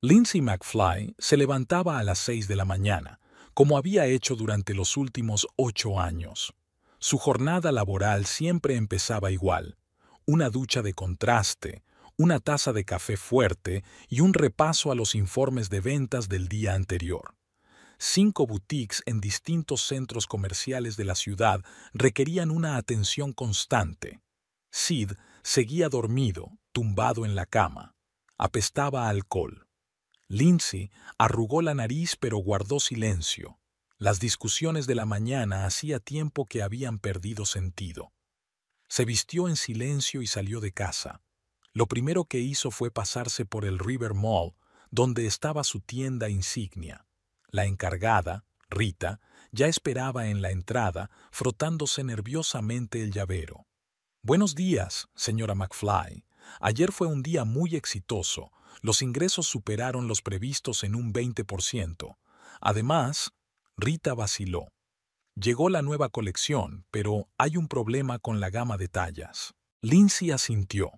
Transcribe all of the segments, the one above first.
Lindsay McFly se levantaba a las 6 de la mañana, como había hecho durante los últimos 8 años. Su jornada laboral siempre empezaba igual: una ducha de contraste, una taza de café fuerte y un repaso a los informes de ventas del día anterior. 5 boutiques en distintos centros comerciales de la ciudad requerían una atención constante. Sid seguía dormido, tumbado en la cama. Apestaba a alcohol. Lindsay arrugó la nariz pero guardó silencio. Las discusiones de la mañana hacía tiempo que habían perdido sentido. Se vistió en silencio y salió de casa. Lo primero que hizo fue pasarse por el River Mall, donde estaba su tienda insignia. La encargada, Rita, ya esperaba en la entrada, frotándose nerviosamente el llavero. «Buenos días, señora McFly. Ayer fue un día muy exitoso. Los ingresos superaron los previstos en un 20%. Además, Rita vaciló. Llegó la nueva colección, pero hay un problema con la gama de tallas. Lindsay asintió.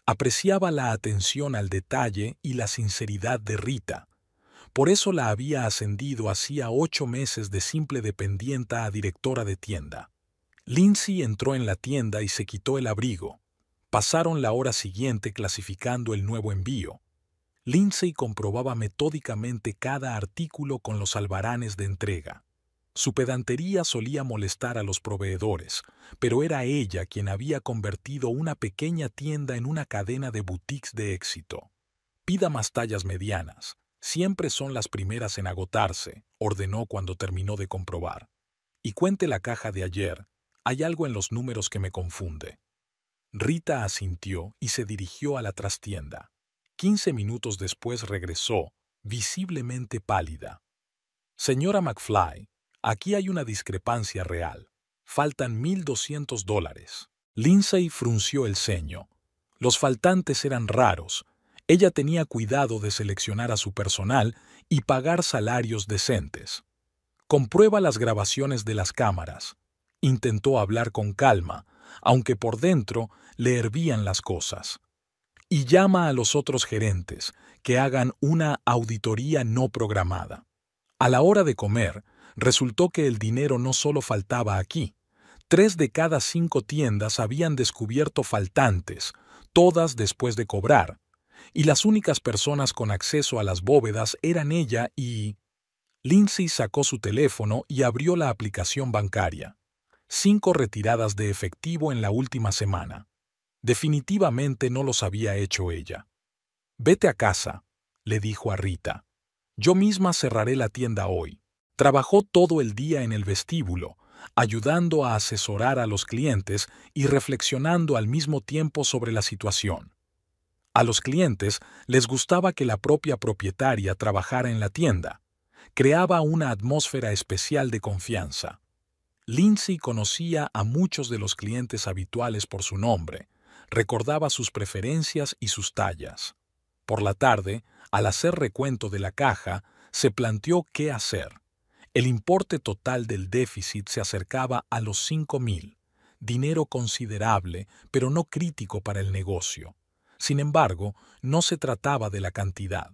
Apreciaba la atención al detalle y la sinceridad de Rita. Por eso la había ascendido hacía 8 meses de simple dependienta a directora de tienda. Lindsay entró en la tienda y se quitó el abrigo. Pasaron la hora siguiente clasificando el nuevo envío. Lindsay comprobaba metódicamente cada artículo con los albaranes de entrega. Su pedantería solía molestar a los proveedores, pero era ella quien había convertido una pequeña tienda en una cadena de boutiques de éxito. «Pida más tallas medianas. Siempre son las primeras en agotarse», ordenó cuando terminó de comprobar. «Y cuente la caja de ayer. Hay algo en los números que me confunde». Rita asintió y se dirigió a la trastienda. 15 minutos después regresó, visiblemente pálida. «Señora McFly, aquí hay una discrepancia real. Faltan $1,200. Lindsay frunció el ceño. Los faltantes eran raros. Ella tenía cuidado de seleccionar a su personal y pagar salarios decentes. «Comprueba las grabaciones de las cámaras». Intentó hablar con calma, aunque por dentro le hervían las cosas. «Y llama a los otros gerentes, que hagan una auditoría no programada». A la hora de comer, resultó que el dinero no solo faltaba aquí. 3 de cada 5 tiendas habían descubierto faltantes, todas después de cobrar, y las únicas personas con acceso a las bóvedas eran ella y... Lindsay sacó su teléfono y abrió la aplicación bancaria. 5 retiradas de efectivo en la última semana. Definitivamente no los había hecho ella. «Vete a casa», le dijo a Rita. «Yo misma cerraré la tienda hoy». Trabajó todo el día en el vestíbulo, ayudando a asesorar a los clientes y reflexionando al mismo tiempo sobre la situación. A los clientes les gustaba que la propia propietaria trabajara en la tienda. Creaba una atmósfera especial de confianza. Lindsay conocía a muchos de los clientes habituales por su nombre, recordaba sus preferencias y sus tallas. Por la tarde, al hacer recuento de la caja, se planteó qué hacer. El importe total del déficit se acercaba a los $5,000, dinero considerable, pero no crítico para el negocio. Sin embargo, no se trataba de la cantidad.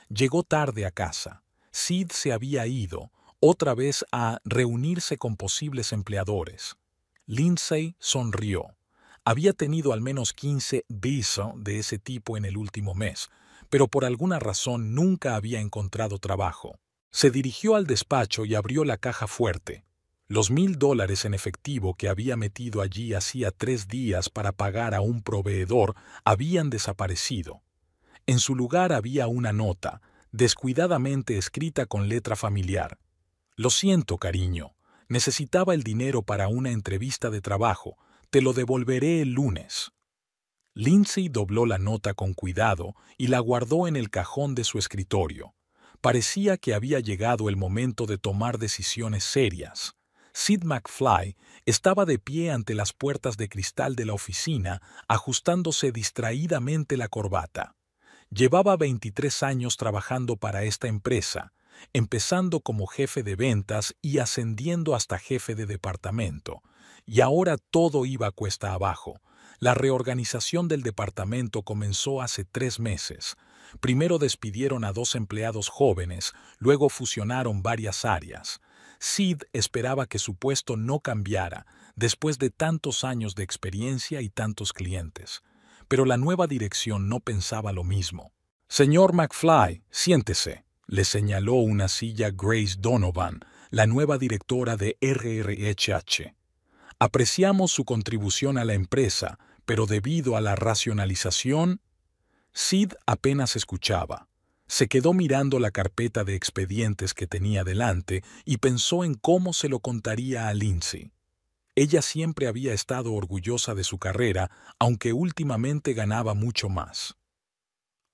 Llegó tarde a casa. Sid se había ido, otra vez a reunirse con posibles empleadores. Lindsay sonrió. Había tenido al menos 15 besos de ese tipo en el último mes, pero por alguna razón nunca había encontrado trabajo. Se dirigió al despacho y abrió la caja fuerte. Los $1,000 en efectivo que había metido allí hacía 3 días para pagar a un proveedor habían desaparecido. En su lugar había una nota, descuidadamente escrita con letra familiar. «Lo siento, cariño. Necesitaba el dinero para una entrevista de trabajo. Te lo devolveré el lunes». Lindsay dobló la nota con cuidado y la guardó en el cajón de su escritorio. Parecía que había llegado el momento de tomar decisiones serias. Sid McFly estaba de pie ante las puertas de cristal de la oficina, ajustándose distraídamente la corbata. Llevaba 23 años trabajando para esta empresa, empezando como jefe de ventas y ascendiendo hasta jefe de departamento. Y ahora todo iba cuesta abajo. La reorganización del departamento comenzó hace 3 meses. Primero despidieron a 2 empleados jóvenes, luego fusionaron varias áreas. Sid esperaba que su puesto no cambiara, después de tantos años de experiencia y tantos clientes. Pero la nueva dirección no pensaba lo mismo. «Señor McFly, siéntese», le señaló una silla Grace Donovan, la nueva directora de RRHH. «Apreciamos su contribución a la empresa, pero debido a la racionalización...» Sid apenas escuchaba. Se quedó mirando la carpeta de expedientes que tenía delante y pensó en cómo se lo contaría a Lindsay. Ella siempre había estado orgullosa de su carrera, aunque últimamente ganaba mucho más.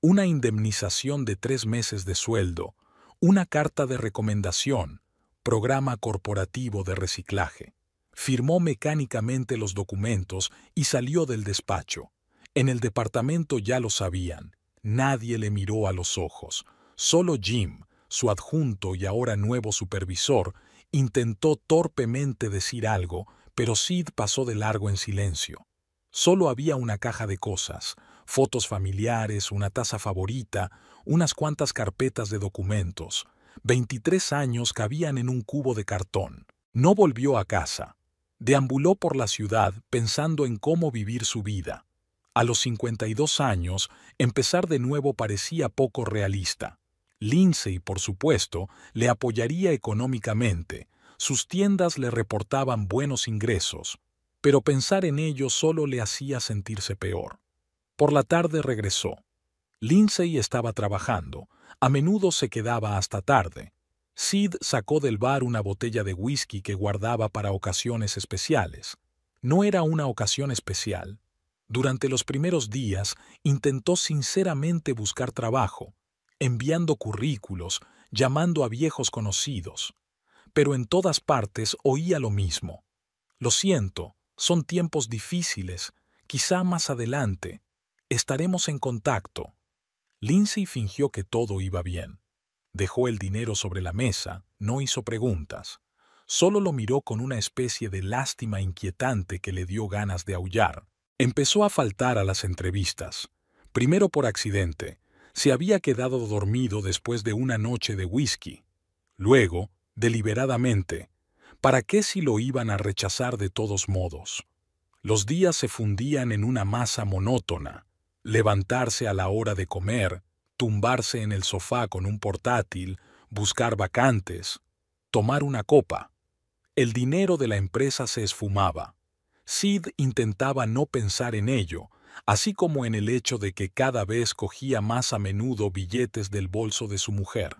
Una indemnización de 3 meses de sueldo, una carta de recomendación, programa corporativo de reciclaje. Firmó mecánicamente los documentos y salió del despacho. En el departamento ya lo sabían. Nadie le miró a los ojos. Solo Jim, su adjunto y ahora nuevo supervisor, intentó torpemente decir algo, pero Sid pasó de largo en silencio. Solo había una caja de cosas, fotos familiares, una taza favorita, unas cuantas carpetas de documentos. 23 años cabían en un cubo de cartón. No volvió a casa. Deambuló por la ciudad pensando en cómo vivir su vida. A los 52 años, empezar de nuevo parecía poco realista. Lindsay, por supuesto, le apoyaría económicamente. Sus tiendas le reportaban buenos ingresos, pero pensar en ello solo le hacía sentirse peor. Por la tarde regresó. Lindsay estaba trabajando. A menudo se quedaba hasta tarde. Sid sacó del bar una botella de whisky que guardaba para ocasiones especiales. No era una ocasión especial. Durante los primeros días intentó sinceramente buscar trabajo, enviando currículos, llamando a viejos conocidos. Pero en todas partes oía lo mismo. «Lo siento, son tiempos difíciles. Quizá más adelante. Estaremos en contacto». Lindsay fingió que todo iba bien. Dejó el dinero sobre la mesa, no hizo preguntas. Solo lo miró con una especie de lástima inquietante que le dio ganas de aullar. Empezó a faltar a las entrevistas. Primero por accidente. Se había quedado dormido después de una noche de whisky. Luego, deliberadamente. ¿Para qué si lo iban a rechazar de todos modos? Los días se fundían en una masa monótona. Levantarse a la hora de comer, tumbarse en el sofá con un portátil, buscar vacantes, tomar una copa. El dinero de la empresa se esfumaba. Sid intentaba no pensar en ello, así como en el hecho de que cada vez cogía más a menudo billetes del bolso de su mujer.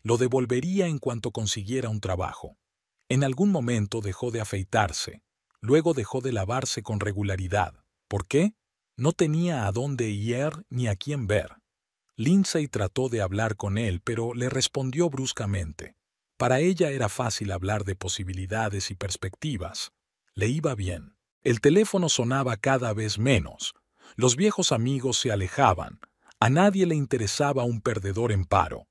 Lo devolvería en cuanto consiguiera un trabajo. En algún momento dejó de afeitarse, luego dejó de lavarse con regularidad. ¿Por qué? No tenía a dónde ir ni a quién ver. Lindsay trató de hablar con él, pero le respondió bruscamente. Para ella era fácil hablar de posibilidades y perspectivas. Le iba bien. El teléfono sonaba cada vez menos. Los viejos amigos se alejaban. A nadie le interesaba un perdedor en paro.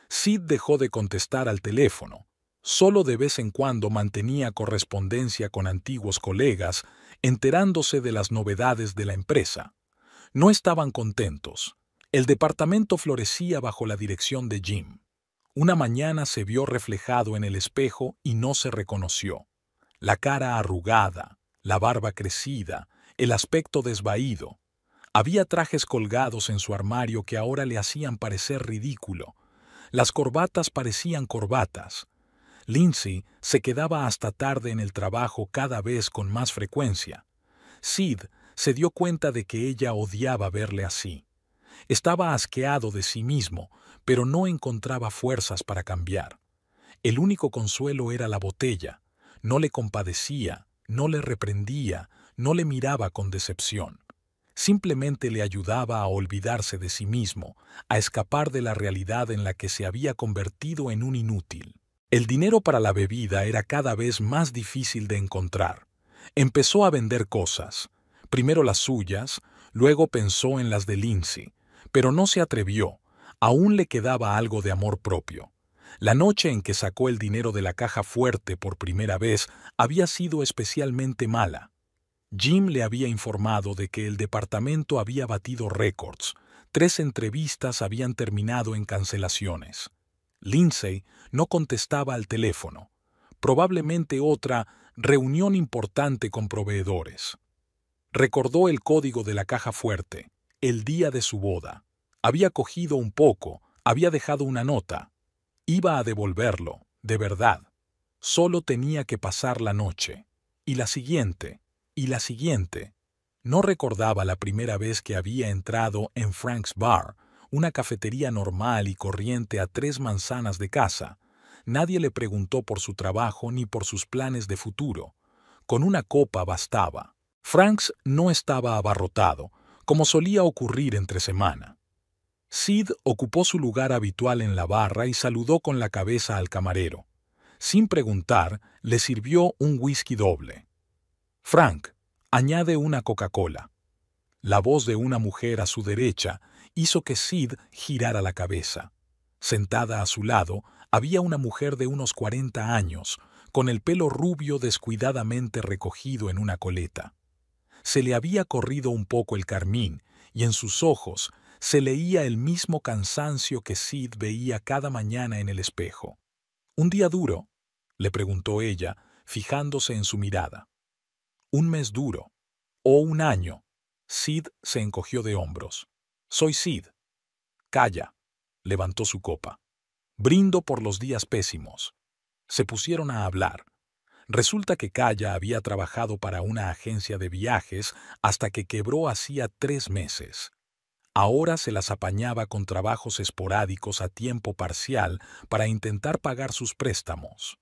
Sid dejó de contestar al teléfono. Solo de vez en cuando mantenía correspondencia con antiguos colegas, enterándose de las novedades de la empresa. No estaban contentos. El departamento florecía bajo la dirección de Jim. Una mañana se vio reflejado en el espejo y no se reconoció. La cara arrugada, la barba crecida, el aspecto desvaído. Había trajes colgados en su armario que ahora le hacían parecer ridículo. Las corbatas parecían corbatas. Lindsay se quedaba hasta tarde en el trabajo cada vez con más frecuencia. Sid se dio cuenta de que ella odiaba verle así. Estaba asqueado de sí mismo, pero no encontraba fuerzas para cambiar. El único consuelo era la botella. No le compadecía, no le reprendía, no le miraba con decepción. Simplemente le ayudaba a olvidarse de sí mismo, a escapar de la realidad en la que se había convertido en un inútil. El dinero para la bebida era cada vez más difícil de encontrar. Empezó a vender cosas. Primero las suyas, luego pensó en las de Lindsay, pero no se atrevió. Aún le quedaba algo de amor propio. La noche en que sacó el dinero de la caja fuerte por primera vez había sido especialmente mala. Jim le había informado de que el departamento había batido récords. 3 entrevistas habían terminado en cancelaciones. Lindsay no contestaba al teléfono. Probablemente otra reunión importante con proveedores. Recordó el código de la caja fuerte, el día de su boda. Había cogido un poco, había dejado una nota. Iba a devolverlo, de verdad. Solo tenía que pasar la noche. Y la siguiente, y la siguiente. No recordaba la primera vez que había entrado en Frank's Bar, una cafetería normal y corriente a 3 manzanas de casa. Nadie le preguntó por su trabajo ni por sus planes de futuro. Con una copa bastaba. Frank's no estaba abarrotado, como solía ocurrir entre semana. Sid ocupó su lugar habitual en la barra y saludó con la cabeza al camarero. Sin preguntar, le sirvió un whisky doble. «Frank, añade una Coca-Cola». La voz de una mujer a su derecha hizo que Sid girara la cabeza. Sentada a su lado había una mujer de unos 40 años, con el pelo rubio descuidadamente recogido en una coleta. Se le había corrido un poco el carmín y en sus ojos se leía el mismo cansancio que Sid veía cada mañana en el espejo. «¿Un día duro?», le preguntó ella, fijándose en su mirada. «¿Un mes duro? ¿O un año?». Sid se encogió de hombros. «Soy Sid». «Calla», levantó su copa. «Brindo por los días pésimos». Se pusieron a hablar. Resulta que Kaya había trabajado para una agencia de viajes hasta que quebró hacía 3 meses. Ahora se las apañaba con trabajos esporádicos a tiempo parcial para intentar pagar sus préstamos.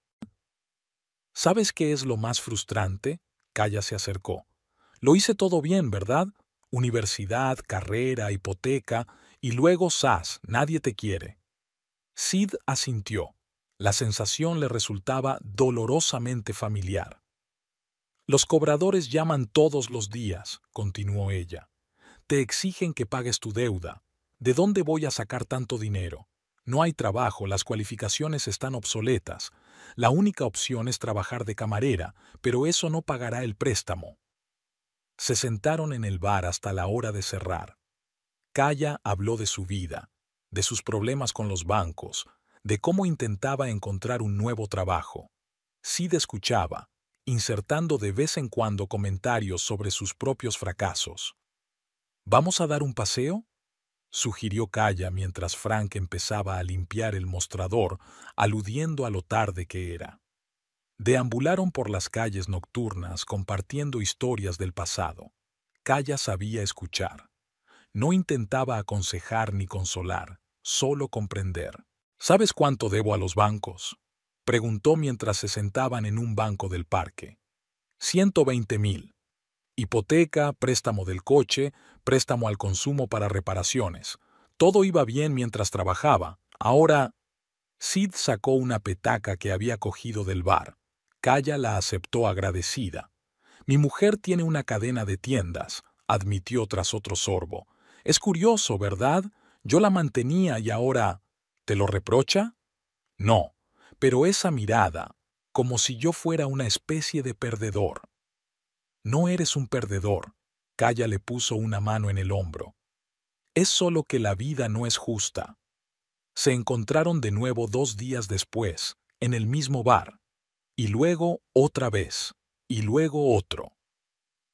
«¿Sabes qué es lo más frustrante?», Kaya se acercó. «Lo hice todo bien, ¿verdad? Universidad, carrera, hipoteca, y luego ¡zas!, nadie te quiere». Sid asintió. La sensación le resultaba dolorosamente familiar. «Los cobradores llaman todos los días», continuó ella. «Te exigen que pagues tu deuda. ¿De dónde voy a sacar tanto dinero? No hay trabajo, las cualificaciones están obsoletas. La única opción es trabajar de camarera, pero eso no pagará el préstamo». Se sentaron en el bar hasta la hora de cerrar. Kaya habló de su vida, de sus problemas con los bancos, de cómo intentaba encontrar un nuevo trabajo. Sid escuchaba, insertando de vez en cuando comentarios sobre sus propios fracasos. «¿Vamos a dar un paseo?», sugirió Kaya mientras Frank empezaba a limpiar el mostrador, aludiendo a lo tarde que era. Deambularon por las calles nocturnas compartiendo historias del pasado. Kaya sabía escuchar. No intentaba aconsejar ni consolar, solo comprender. «¿Sabes cuánto debo a los bancos?», preguntó mientras se sentaban en un banco del parque. 120,000. Hipoteca, préstamo del coche, préstamo al consumo para reparaciones. Todo iba bien mientras trabajaba. Ahora...». Sid sacó una petaca que había cogido del bar. Kaya la aceptó agradecida. «Mi mujer tiene una cadena de tiendas», admitió tras otro sorbo. «Es curioso, ¿verdad? Yo la mantenía y ahora... ¿Te lo reprocha?». «No, pero esa mirada, como si yo fuera una especie de perdedor». «No eres un perdedor», Kaya le puso una mano en el hombro. «Es solo que la vida no es justa». Se encontraron de nuevo 2 días después, en el mismo bar. Y luego otra vez, y luego otro.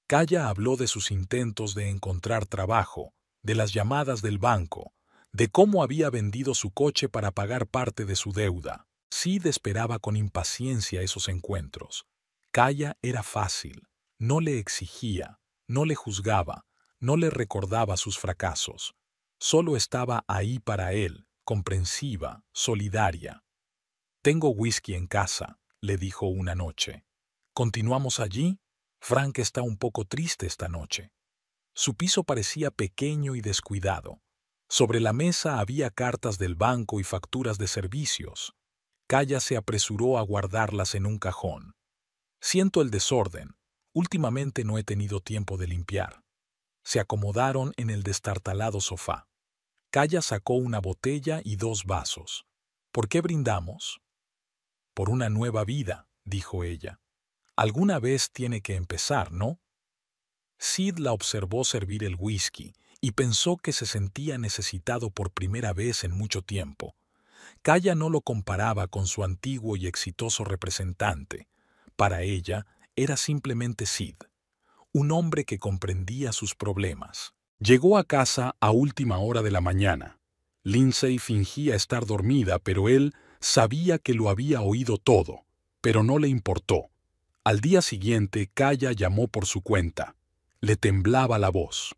Kaya habló de sus intentos de encontrar trabajo, de las llamadas del banco, de cómo había vendido su coche para pagar parte de su deuda. Sid esperaba con impaciencia esos encuentros. Kaya era fácil, no le exigía, no le juzgaba, no le recordaba sus fracasos. Solo estaba ahí para él, comprensiva, solidaria. «Tengo whisky en casa», le dijo una noche. «¿Continuamos allí? Frank está un poco triste esta noche». Su piso parecía pequeño y descuidado. Sobre la mesa había cartas del banco y facturas de servicios. Kaya se apresuró a guardarlas en un cajón. «Siento el desorden. Últimamente no he tenido tiempo de limpiar». Se acomodaron en el destartalado sofá. Kaya sacó una botella y 2 vasos. «¿Por qué brindamos?». «Por una nueva vida», dijo ella. «Alguna vez tiene que empezar, ¿no?». Sid la observó servir el whisky y pensó que se sentía necesitado por primera vez en mucho tiempo. Kaya no lo comparaba con su antiguo y exitoso representante. Para ella, era simplemente Sid, un hombre que comprendía sus problemas. Llegó a casa a última hora de la mañana. Lindsay fingía estar dormida, pero él sabía que lo había oído todo, pero no le importó. Al día siguiente, Kaya llamó por su cuenta. Le temblaba la voz.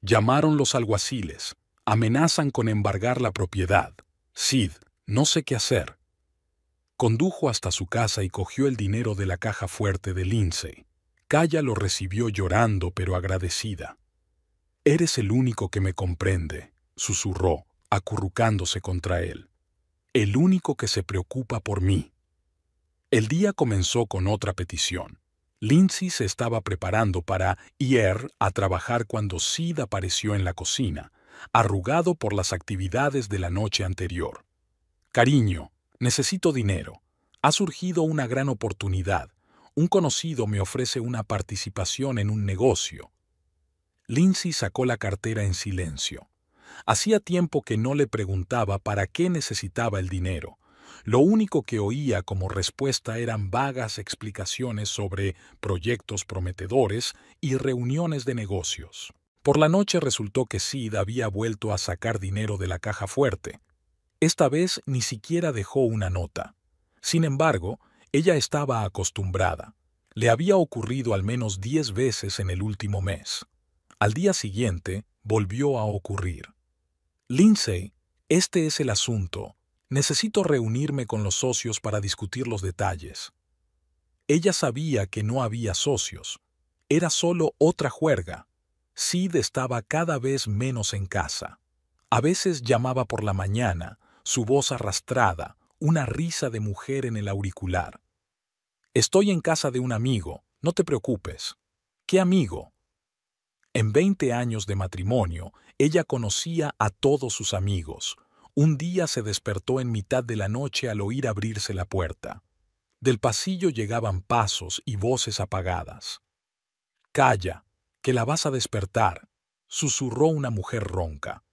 Llamaron los alguaciles. Amenazan con embargar la propiedad. Sid, no sé qué hacer. Condujo hasta su casa y cogió el dinero de la caja fuerte de Lindsay. Kaya lo recibió llorando pero agradecida. «Eres el único que me comprende», susurró, acurrucándose contra él. «El único que se preocupa por mí». El día comenzó con otra petición. Lindsay se estaba preparando para ir a trabajar cuando Sid apareció en la cocina, arrugado por las actividades de la noche anterior. «Cariño, necesito dinero. Ha surgido una gran oportunidad. Un conocido me ofrece una participación en un negocio». Lindsay sacó la cartera en silencio. Hacía tiempo que no le preguntaba para qué necesitaba el dinero. Lo único que oía como respuesta eran vagas explicaciones sobre proyectos prometedores y reuniones de negocios. Por la noche resultó que Sid había vuelto a sacar dinero de la caja fuerte. Esta vez ni siquiera dejó una nota. Sin embargo, ella estaba acostumbrada. Le había ocurrido al menos 10 veces en el último mes. Al día siguiente, volvió a ocurrir. «Lindsay, este es el asunto. Necesito reunirme con los socios para discutir los detalles». Ella sabía que no había socios. Era solo otra juerga. Sid estaba cada vez menos en casa. A veces llamaba por la mañana, su voz arrastrada, una risa de mujer en el auricular. «Estoy en casa de un amigo, no te preocupes». «¿Qué amigo?» En 20 años de matrimonio, ella conocía a todos sus amigos. Un día se despertó en mitad de la noche al oír abrirse la puerta. Del pasillo llegaban pasos y voces apagadas. «Calla, que la vas a despertar», susurró una mujer ronca.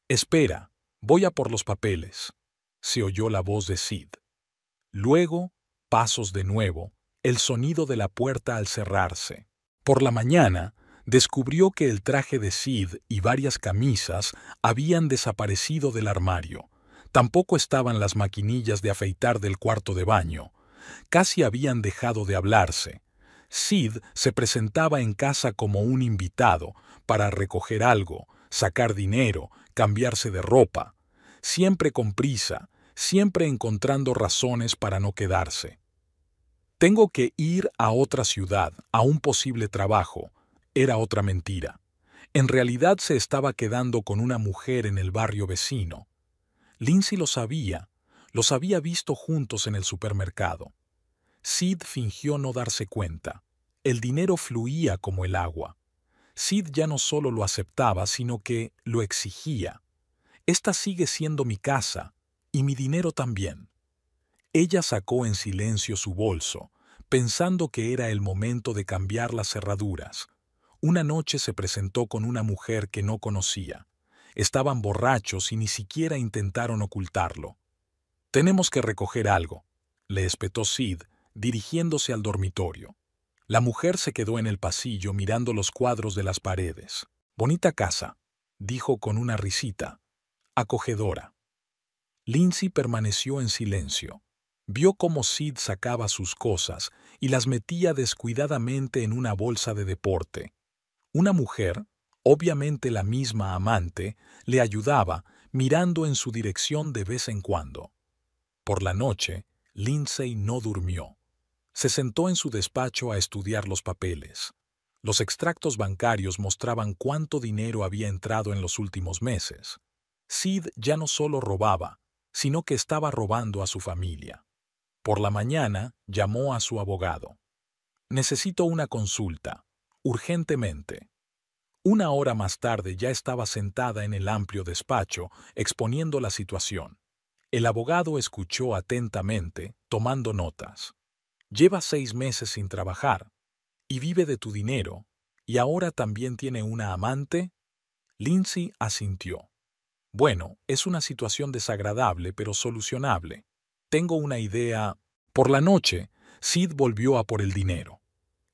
«Espera, voy a por los papeles», se oyó la voz de Sid. Luego, pasos de nuevo, el sonido de la puerta al cerrarse. Por la mañana, descubrió que el traje de Sid y varias camisas habían desaparecido del armario. Tampoco estaban las maquinillas de afeitar del cuarto de baño. Casi habían dejado de hablarse. Sid se presentaba en casa como un invitado para recoger algo, sacar dinero, cambiarse de ropa. Siempre con prisa, siempre encontrando razones para no quedarse. «Tengo que ir a otra ciudad, a un posible trabajo». Era otra mentira. En realidad se estaba quedando con una mujer en el barrio vecino. Lindsay los había visto juntos en el supermercado. Sid fingió no darse cuenta. El dinero fluía como el agua. Sid ya no solo lo aceptaba, sino que lo exigía. «Esta sigue siendo mi casa, y mi dinero también». Ella sacó en silencio su bolso, pensando que era el momento de cambiar las cerraduras. Una noche se presentó con una mujer que no conocía. Estaban borrachos y ni siquiera intentaron ocultarlo. «Tenemos que recoger algo», le espetó Sid, dirigiéndose al dormitorio. La mujer se quedó en el pasillo mirando los cuadros de las paredes. «Bonita casa», dijo con una risita. «Acogedora». Lindsay permaneció en silencio. Vio cómo Sid sacaba sus cosas y las metía descuidadamente en una bolsa de deporte. Una mujer, obviamente la misma amante, le ayudaba, mirando en su dirección de vez en cuando. Por la noche, Lindsay no durmió. Se sentó en su despacho a estudiar los papeles. Los extractos bancarios mostraban cuánto dinero había entrado en los últimos meses. Sid ya no solo robaba, sino que estaba robando a su familia. Por la mañana, llamó a su abogado. «Necesito una consulta, urgentemente». Una hora más tarde ya estaba sentada en el amplio despacho, exponiendo la situación. El abogado escuchó atentamente, tomando notas. «Llevas 6 meses sin trabajar, y vive de tu dinero. ¿Y ahora también tiene una amante? Lindsay asintió. Bueno, es una situación desagradable, pero solucionable. Tengo una idea. Por la noche, Sid volvió a por el dinero.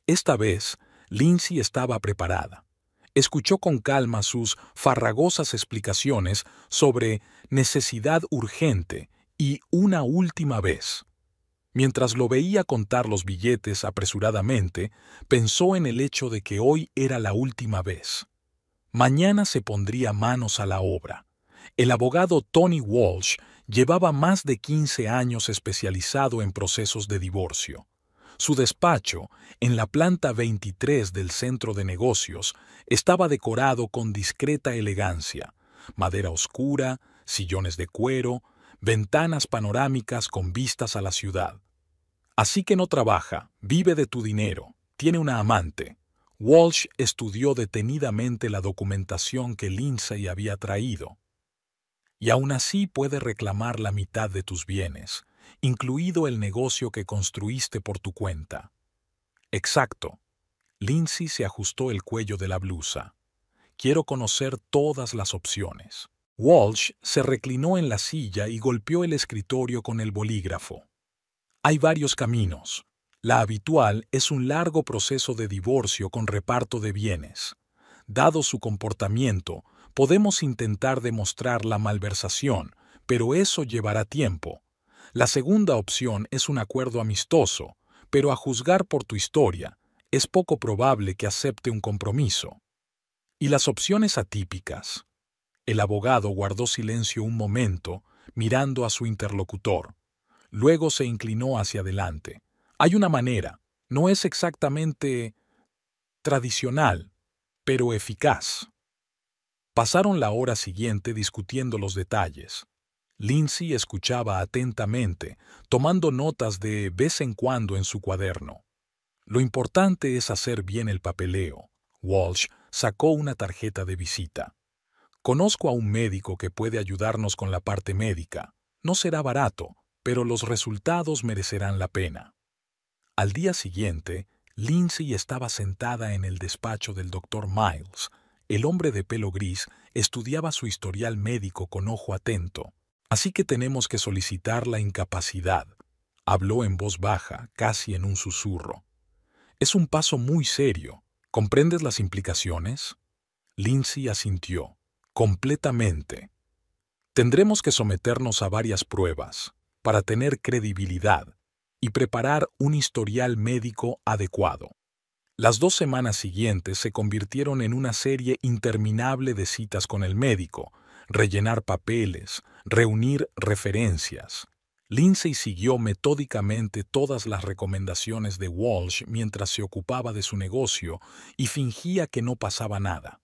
Esta vez, Lindsay estaba preparada. Escuchó con calma sus farragosas explicaciones sobre necesidad urgente y una última vez. Mientras lo veía contar los billetes apresuradamente, pensó en el hecho de que hoy era la última vez. Mañana se pondría manos a la obra. El abogado Tony Walsh llevaba más de 15 años especializado en procesos de divorcio. Su despacho, en la planta 23 del centro de negocios, estaba decorado con discreta elegancia: madera oscura, sillones de cuero, ventanas panorámicas con vistas a la ciudad. Así que no trabaja, vive de tu dinero, tiene una amante. Walsh estudió detenidamente la documentación que Lindsay había traído. Y aún así puede reclamar la mitad de tus bienes, incluido el negocio que construiste por tu cuenta. Exacto. Lindsay se ajustó el cuello de la blusa. Quiero conocer todas las opciones. Walsh se reclinó en la silla y golpeó el escritorio con el bolígrafo. Hay varios caminos. La habitual es un largo proceso de divorcio con reparto de bienes. Dado su comportamiento, podemos intentar demostrar la malversación, pero eso llevará tiempo. La segunda opción es un acuerdo amistoso, pero a juzgar por tu historia, es poco probable que acepte un compromiso. ¿Y las opciones atípicas? El abogado guardó silencio un momento, mirando a su interlocutor. Luego se inclinó hacia adelante. Hay una manera, no es exactamente tradicional, pero eficaz. Pasaron la hora siguiente discutiendo los detalles. Lindsay escuchaba atentamente, tomando notas de vez en cuando en su cuaderno. Lo importante es hacer bien el papeleo. Walsh sacó una tarjeta de visita. Conozco a un médico que puede ayudarnos con la parte médica. No será barato, pero los resultados merecerán la pena. Al día siguiente, Lindsay estaba sentada en el despacho del Dr. Miles. El hombre de pelo gris estudiaba su historial médico con ojo atento. Así que tenemos que solicitar la incapacidad. Habló en voz baja, casi en un susurro. Es un paso muy serio. ¿Comprendes las implicaciones? Lindsay asintió. Completamente. Tendremos que someternos a varias pruebas para tener credibilidad y preparar un historial médico adecuado. Las 2 semanas siguientes se convirtieron en una serie interminable de citas con el médico, rellenar papeles, reunir referencias. Lindsay siguió metódicamente todas las recomendaciones de Walsh mientras se ocupaba de su negocio y fingía que no pasaba nada.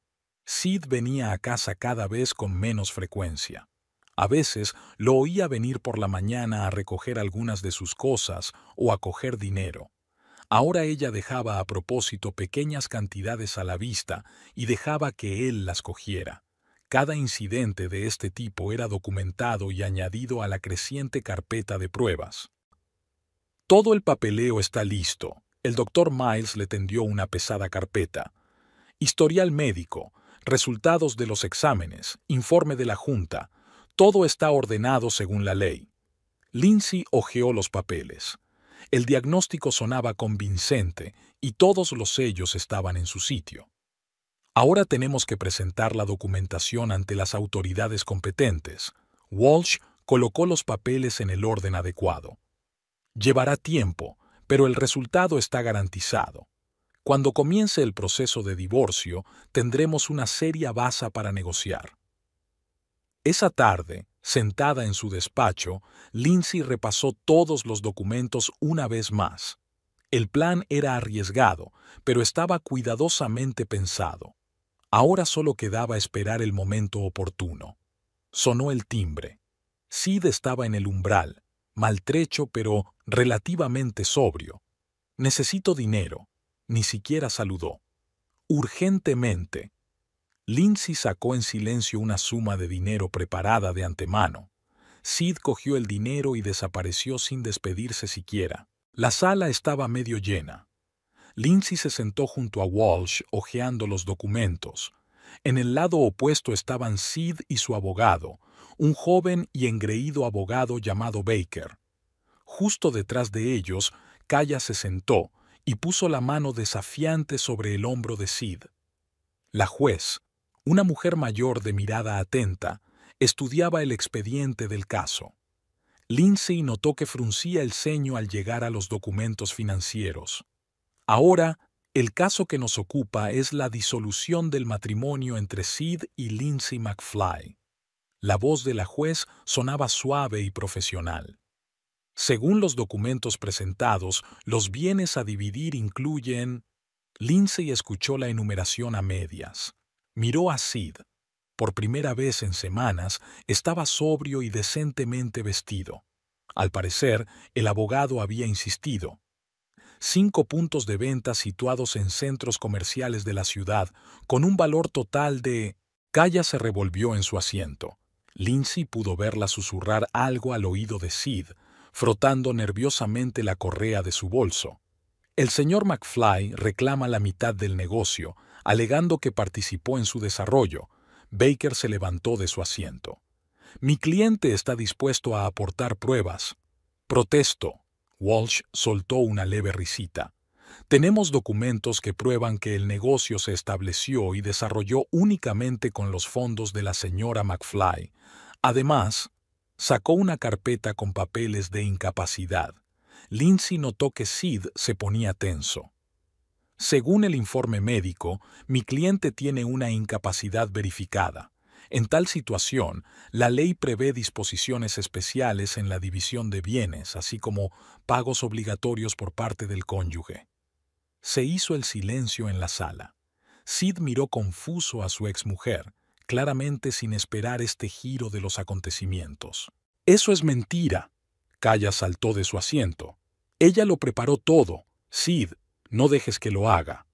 Sid venía a casa cada vez con menos frecuencia. A veces lo oía venir por la mañana a recoger algunas de sus cosas o a coger dinero. Ahora ella dejaba a propósito pequeñas cantidades a la vista y dejaba que él las cogiera. Cada incidente de este tipo era documentado y añadido a la creciente carpeta de pruebas. Todo el papeleo está listo. El Dr. Miles le tendió una pesada carpeta. Historial médico, resultados de los exámenes, informe de la Junta. Todo está ordenado según la ley. Lindsay hojeó los papeles. El diagnóstico sonaba convincente y todos los sellos estaban en su sitio. Ahora tenemos que presentar la documentación ante las autoridades competentes. Walsh colocó los papeles en el orden adecuado. Llevará tiempo, pero el resultado está garantizado. Cuando comience el proceso de divorcio, tendremos una seria base para negociar. Esa tarde, sentada en su despacho, Lindsay repasó todos los documentos una vez más. El plan era arriesgado, pero estaba cuidadosamente pensado. Ahora solo quedaba esperar el momento oportuno. Sonó el timbre. Sid estaba en el umbral, maltrecho pero relativamente sobrio. Necesito dinero. Ni siquiera saludó. Urgentemente. Lindsay sacó en silencio una suma de dinero preparada de antemano. Sid cogió el dinero y desapareció sin despedirse siquiera. La sala estaba medio llena. Lindsay se sentó junto a Walsh hojeando los documentos. En el lado opuesto estaban Sid y su abogado, un joven y engreído abogado llamado Baker. Justo detrás de ellos, Kaya se sentó y puso la mano desafiante sobre el hombro de Sid. La juez, una mujer mayor de mirada atenta, estudiaba el expediente del caso. Lindsay notó que fruncía el ceño al llegar a los documentos financieros. Ahora, el caso que nos ocupa es la disolución del matrimonio entre Sid y Lindsay McFly. La voz de la juez sonaba suave y profesional. Según los documentos presentados, los bienes a dividir incluyen... Lindsay escuchó la enumeración a medias. Miró a Sid. Por primera vez en semanas, estaba sobrio y decentemente vestido. Al parecer, el abogado había insistido. 5 puntos de venta situados en centros comerciales de la ciudad, con un valor total de... Kaya se revolvió en su asiento. Lindsay pudo verla susurrar algo al oído de Sid, frotando nerviosamente la correa de su bolso. El señor McFly reclama la mitad del negocio, alegando que participó en su desarrollo. Baker se levantó de su asiento. Mi cliente está dispuesto a aportar pruebas. Protesto. Walsh soltó una leve risita. Tenemos documentos que prueban que el negocio se estableció y desarrolló únicamente con los fondos de la señora McFly. Además, sacó una carpeta con papeles de incapacidad. Lindsay notó que Sid se ponía tenso. Según el informe médico, mi cliente tiene una incapacidad verificada. En tal situación, la ley prevé disposiciones especiales en la división de bienes, así como pagos obligatorios por parte del cónyuge. Se hizo el silencio en la sala. Sid miró confuso a su exmujer, claramente sin esperar este giro de los acontecimientos. «Eso es mentira». Kaya saltó de su asiento. «Ella lo preparó todo. Sid, no dejes que lo haga».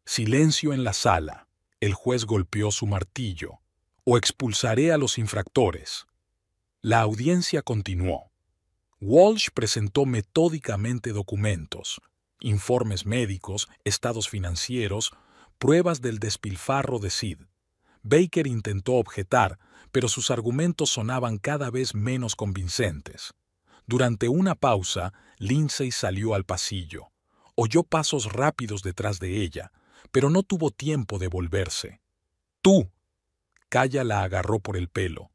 Silencio en la sala. El juez golpeó su martillo. «O expulsaré a los infractores». La audiencia continuó. Walsh presentó metódicamente documentos, informes médicos, estados financieros, pruebas del despilfarro de Sid. Baker intentó objetar, pero sus argumentos sonaban cada vez menos convincentes. Durante una pausa, Lindsay salió al pasillo. Oyó pasos rápidos detrás de ella, pero no tuvo tiempo de volverse. «Tú». Kaya la agarró por el pelo.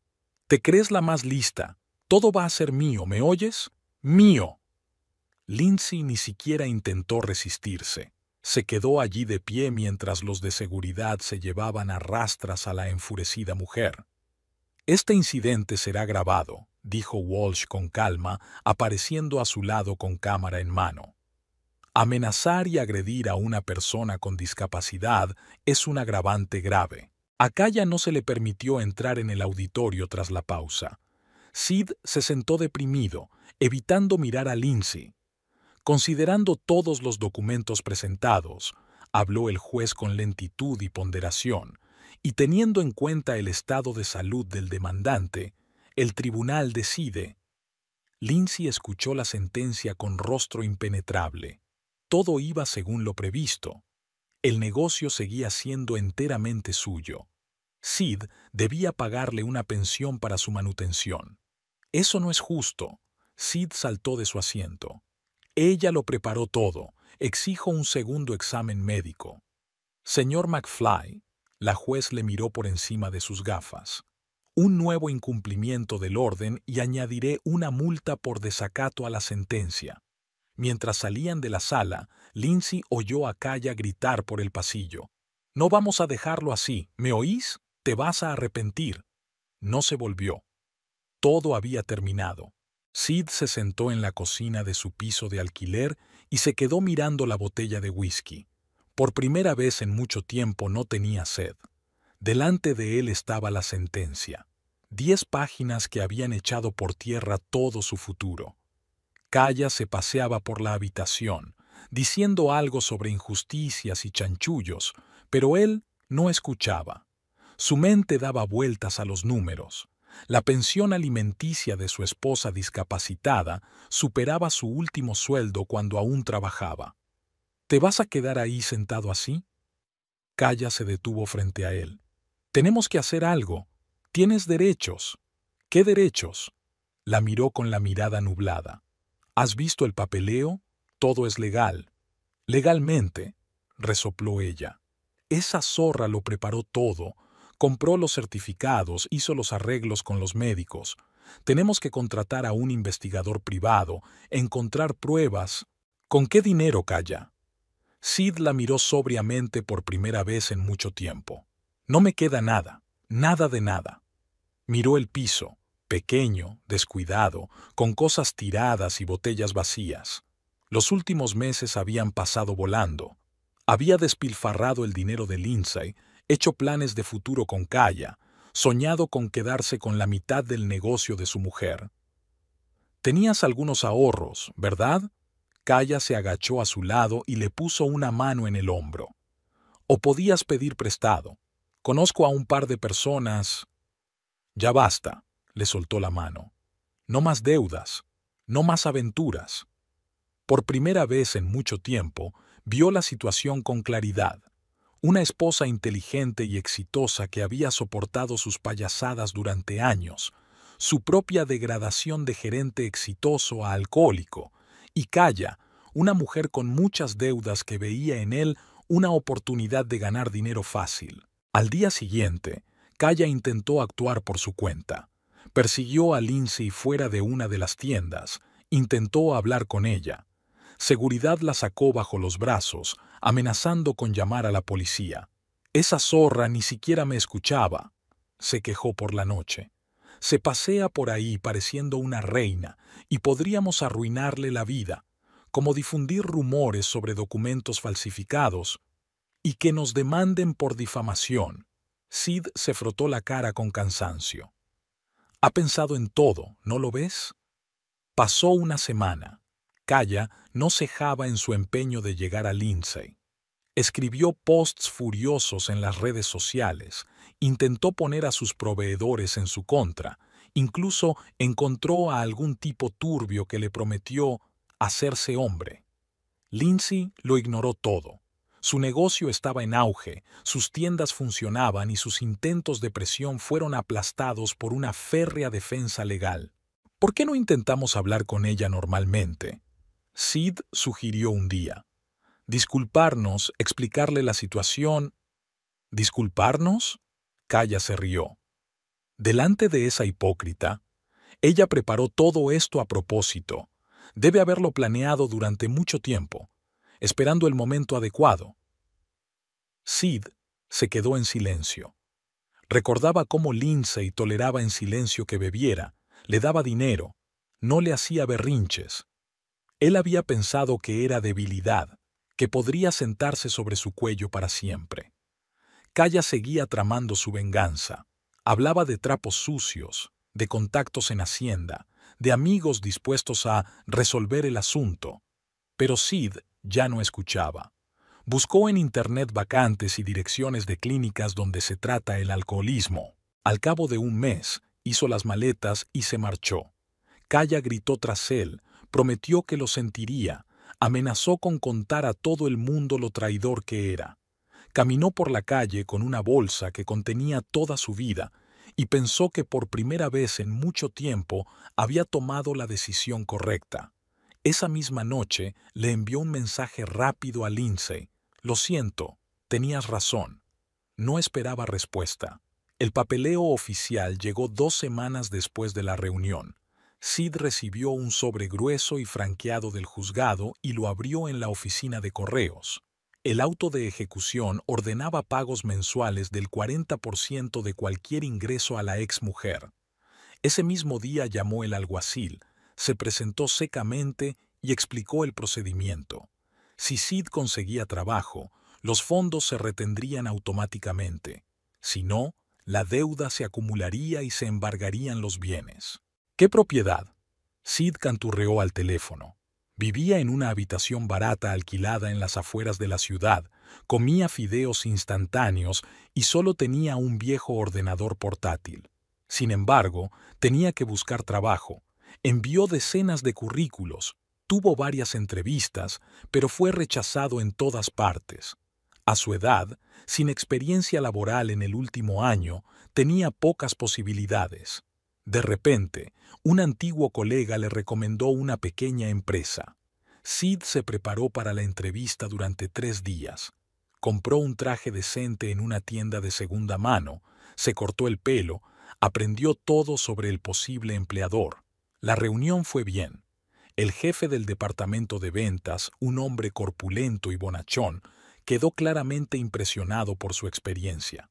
«Te crees la más lista. Todo va a ser mío, ¿me oyes? ¡Mío!». Lindsay ni siquiera intentó resistirse. Se quedó allí de pie mientras los de seguridad se llevaban a rastras a la enfurecida mujer. «Este incidente será grabado», dijo Walsh con calma, apareciendo a su lado con cámara en mano. Amenazar y agredir a una persona con discapacidad es un agravante grave. A Kaya no se le permitió entrar en el auditorio tras la pausa. Sid se sentó deprimido, evitando mirar a Lindsay. Considerando todos los documentos presentados, habló el juez con lentitud y ponderación, y teniendo en cuenta el estado de salud del demandante, el tribunal decide. Lindsay escuchó la sentencia con rostro impenetrable. Todo iba según lo previsto. El negocio seguía siendo enteramente suyo. Sid debía pagarle una pensión para su manutención. «Eso no es justo». Sid saltó de su asiento. «Ella lo preparó todo. Exijo un segundo examen médico». «Señor McFly», la juez le miró por encima de sus gafas. «Un nuevo incumplimiento del orden y añadiré una multa por desacato a la sentencia». Mientras salían de la sala, Lindsay oyó a Kaya gritar por el pasillo. «No vamos a dejarlo así, ¿me oís? Te vas a arrepentir». No se volvió. Todo había terminado. Sid se sentó en la cocina de su piso de alquiler y se quedó mirando la botella de whisky. Por primera vez en mucho tiempo no tenía sed. Delante de él estaba la sentencia. 10 páginas que habían echado por tierra todo su futuro. Kaya se paseaba por la habitación, diciendo algo sobre injusticias y chanchullos, pero él no escuchaba. Su mente daba vueltas a los números. La pensión alimenticia de su esposa discapacitada superaba su último sueldo cuando aún trabajaba. ¿Te vas a quedar ahí sentado así? Kaya se detuvo frente a él. Tenemos que hacer algo. Tienes derechos. ¿Qué derechos? La miró con la mirada nublada. ¿Has visto el papeleo? Todo es legal. Legalmente, resopló ella. Esa zorra lo preparó todo. Compró los certificados, hizo los arreglos con los médicos. Tenemos que contratar a un investigador privado, encontrar pruebas. ¿Con qué dinero, Kaya? Sid la miró sobriamente por primera vez en mucho tiempo. No me queda nada, nada de nada. Miró el piso, pequeño, descuidado, con cosas tiradas y botellas vacías. Los últimos meses habían pasado volando. Había despilfarrado el dinero de Lindsay, hecho planes de futuro con Kaya, soñado con quedarse con la mitad del negocio de su mujer. Tenías algunos ahorros, ¿verdad? Kaya se agachó a su lado y le puso una mano en el hombro. O podías pedir prestado. Conozco a un par de personas. Ya basta, le soltó la mano. No más deudas, no más aventuras. Por primera vez en mucho tiempo, vio la situación con claridad. Una esposa inteligente y exitosa que había soportado sus payasadas durante años, su propia degradación de gerente exitoso a alcohólico, y Kaya, una mujer con muchas deudas que veía en él una oportunidad de ganar dinero fácil. Al día siguiente, Kaya intentó actuar por su cuenta. Persiguió a Lindsay fuera de una de las tiendas, intentó hablar con ella. Seguridad la sacó bajo los brazos, amenazando con llamar a la policía. Esa zorra ni siquiera me escuchaba, se quejó por la noche. Se pasea por ahí pareciendo una reina y podríamos arruinarle la vida, como difundir rumores sobre documentos falsificados y que nos demanden por difamación. Sid se frotó la cara con cansancio. Ha pensado en todo, ¿no lo ves? Pasó una semana. Kaya no cejaba en su empeño de llegar a Lindsay. Escribió posts furiosos en las redes sociales, intentó poner a sus proveedores en su contra, incluso encontró a algún tipo turbio que le prometió hacerse hombre. Lindsay lo ignoró todo. Su negocio estaba en auge, sus tiendas funcionaban y sus intentos de presión fueron aplastados por una férrea defensa legal. ¿Por qué no intentamos hablar con ella normalmente? Sid sugirió un día. Disculparnos, explicarle la situación. ¿Disculparnos? Kaya se rió. Delante de esa hipócrita, ella preparó todo esto a propósito. Debe haberlo planeado durante mucho tiempo, esperando el momento adecuado. Sid se quedó en silencio. Recordaba cómo Lindsay toleraba en silencio que bebiera, le daba dinero, no le hacía berrinches. Él había pensado que era debilidad, que podría sentarse sobre su cuello para siempre. Kaya seguía tramando su venganza. Hablaba de trapos sucios, de contactos en Hacienda, de amigos dispuestos a resolver el asunto. Pero Sid ya no escuchaba. Buscó en Internet vacantes y direcciones de clínicas donde se trata el alcoholismo. Al cabo de un mes, hizo las maletas y se marchó. Kaya gritó tras él, prometió que lo sentiría, amenazó con contar a todo el mundo lo traidor que era. Caminó por la calle con una bolsa que contenía toda su vida y pensó que por primera vez en mucho tiempo había tomado la decisión correcta. Esa misma noche le envió un mensaje rápido a Lindsay. Lo siento, tenías razón. No esperaba respuesta. El papeleo oficial llegó 2 semanas después de la reunión. Sid recibió un sobre grueso y franqueado del juzgado y lo abrió en la oficina de correos. El auto de ejecución ordenaba pagos mensuales del 40% de cualquier ingreso a la exmujer. Ese mismo día llamó el alguacil, se presentó secamente y explicó el procedimiento. Si Sid conseguía trabajo, los fondos se retendrían automáticamente. Si no, la deuda se acumularía y se embargarían los bienes. ¿Qué propiedad? Sid canturreó al teléfono. Vivía en una habitación barata alquilada en las afueras de la ciudad, comía fideos instantáneos y solo tenía un viejo ordenador portátil. Sin embargo, tenía que buscar trabajo. Envió decenas de currículos, Tuvo varias entrevistas, pero fue rechazado en todas partes. A su edad, sin experiencia laboral en el último año, tenía pocas posibilidades. De repente, un antiguo colega le recomendó una pequeña empresa. Sid se preparó para la entrevista durante 3 días. Compró un traje decente en una tienda de segunda mano, se cortó el pelo, aprendió todo sobre el posible empleador. La reunión fue bien. El jefe del departamento de ventas, un hombre corpulento y bonachón, quedó claramente impresionado por su experiencia.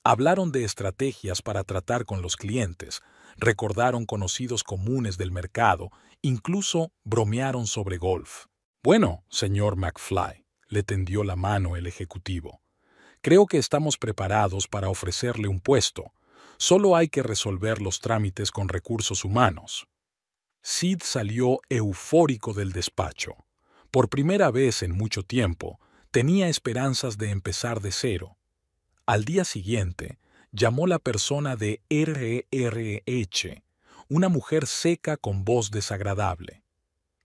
Hablaron de estrategias para tratar con los clientes, recordaron conocidos comunes del mercado, incluso bromearon sobre golf. Bueno, señor McFly, le tendió la mano el ejecutivo. Creo que estamos preparados para ofrecerle un puesto. Solo hay que resolver los trámites con recursos humanos. Sid salió eufórico del despacho. Por primera vez en mucho tiempo, tenía esperanzas de empezar de cero. Al día siguiente, llamó la persona de RRH, una mujer seca con voz desagradable.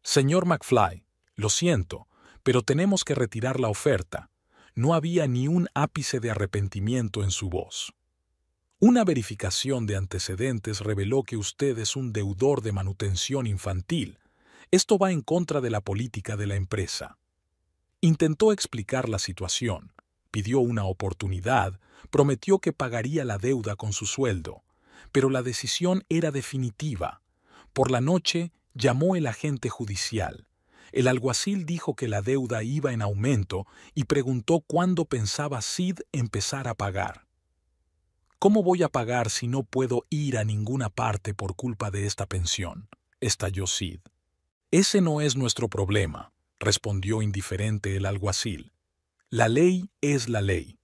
Señor McFly, lo siento, pero tenemos que retirar la oferta. No había ni un ápice de arrepentimiento en su voz. Una verificación de antecedentes reveló que usted es un deudor de manutención infantil. Esto va en contra de la política de la empresa. Intentó explicar la situación, pidió una oportunidad, prometió que pagaría la deuda con su sueldo, pero la decisión era definitiva. Por la noche llamó el agente judicial. El alguacil dijo que la deuda iba en aumento y preguntó cuándo pensaba Sid empezar a pagar. ¿Cómo voy a pagar si no puedo ir a ninguna parte por culpa de esta pensión?, estalló Sid. Ese no es nuestro problema, respondió indiferente el alguacil. La ley es la ley.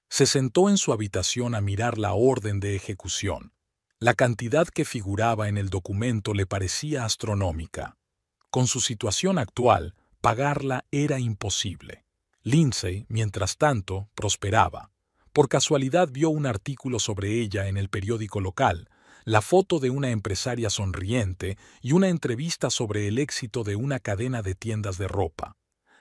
Se sentó en su habitación a mirar la orden de ejecución. La cantidad que figuraba en el documento le parecía astronómica. Con su situación actual, pagarla era imposible. Lindsay, mientras tanto, prosperaba. Por casualidad vio un artículo sobre ella en el periódico local, la foto de una empresaria sonriente y una entrevista sobre el éxito de una cadena de tiendas de ropa.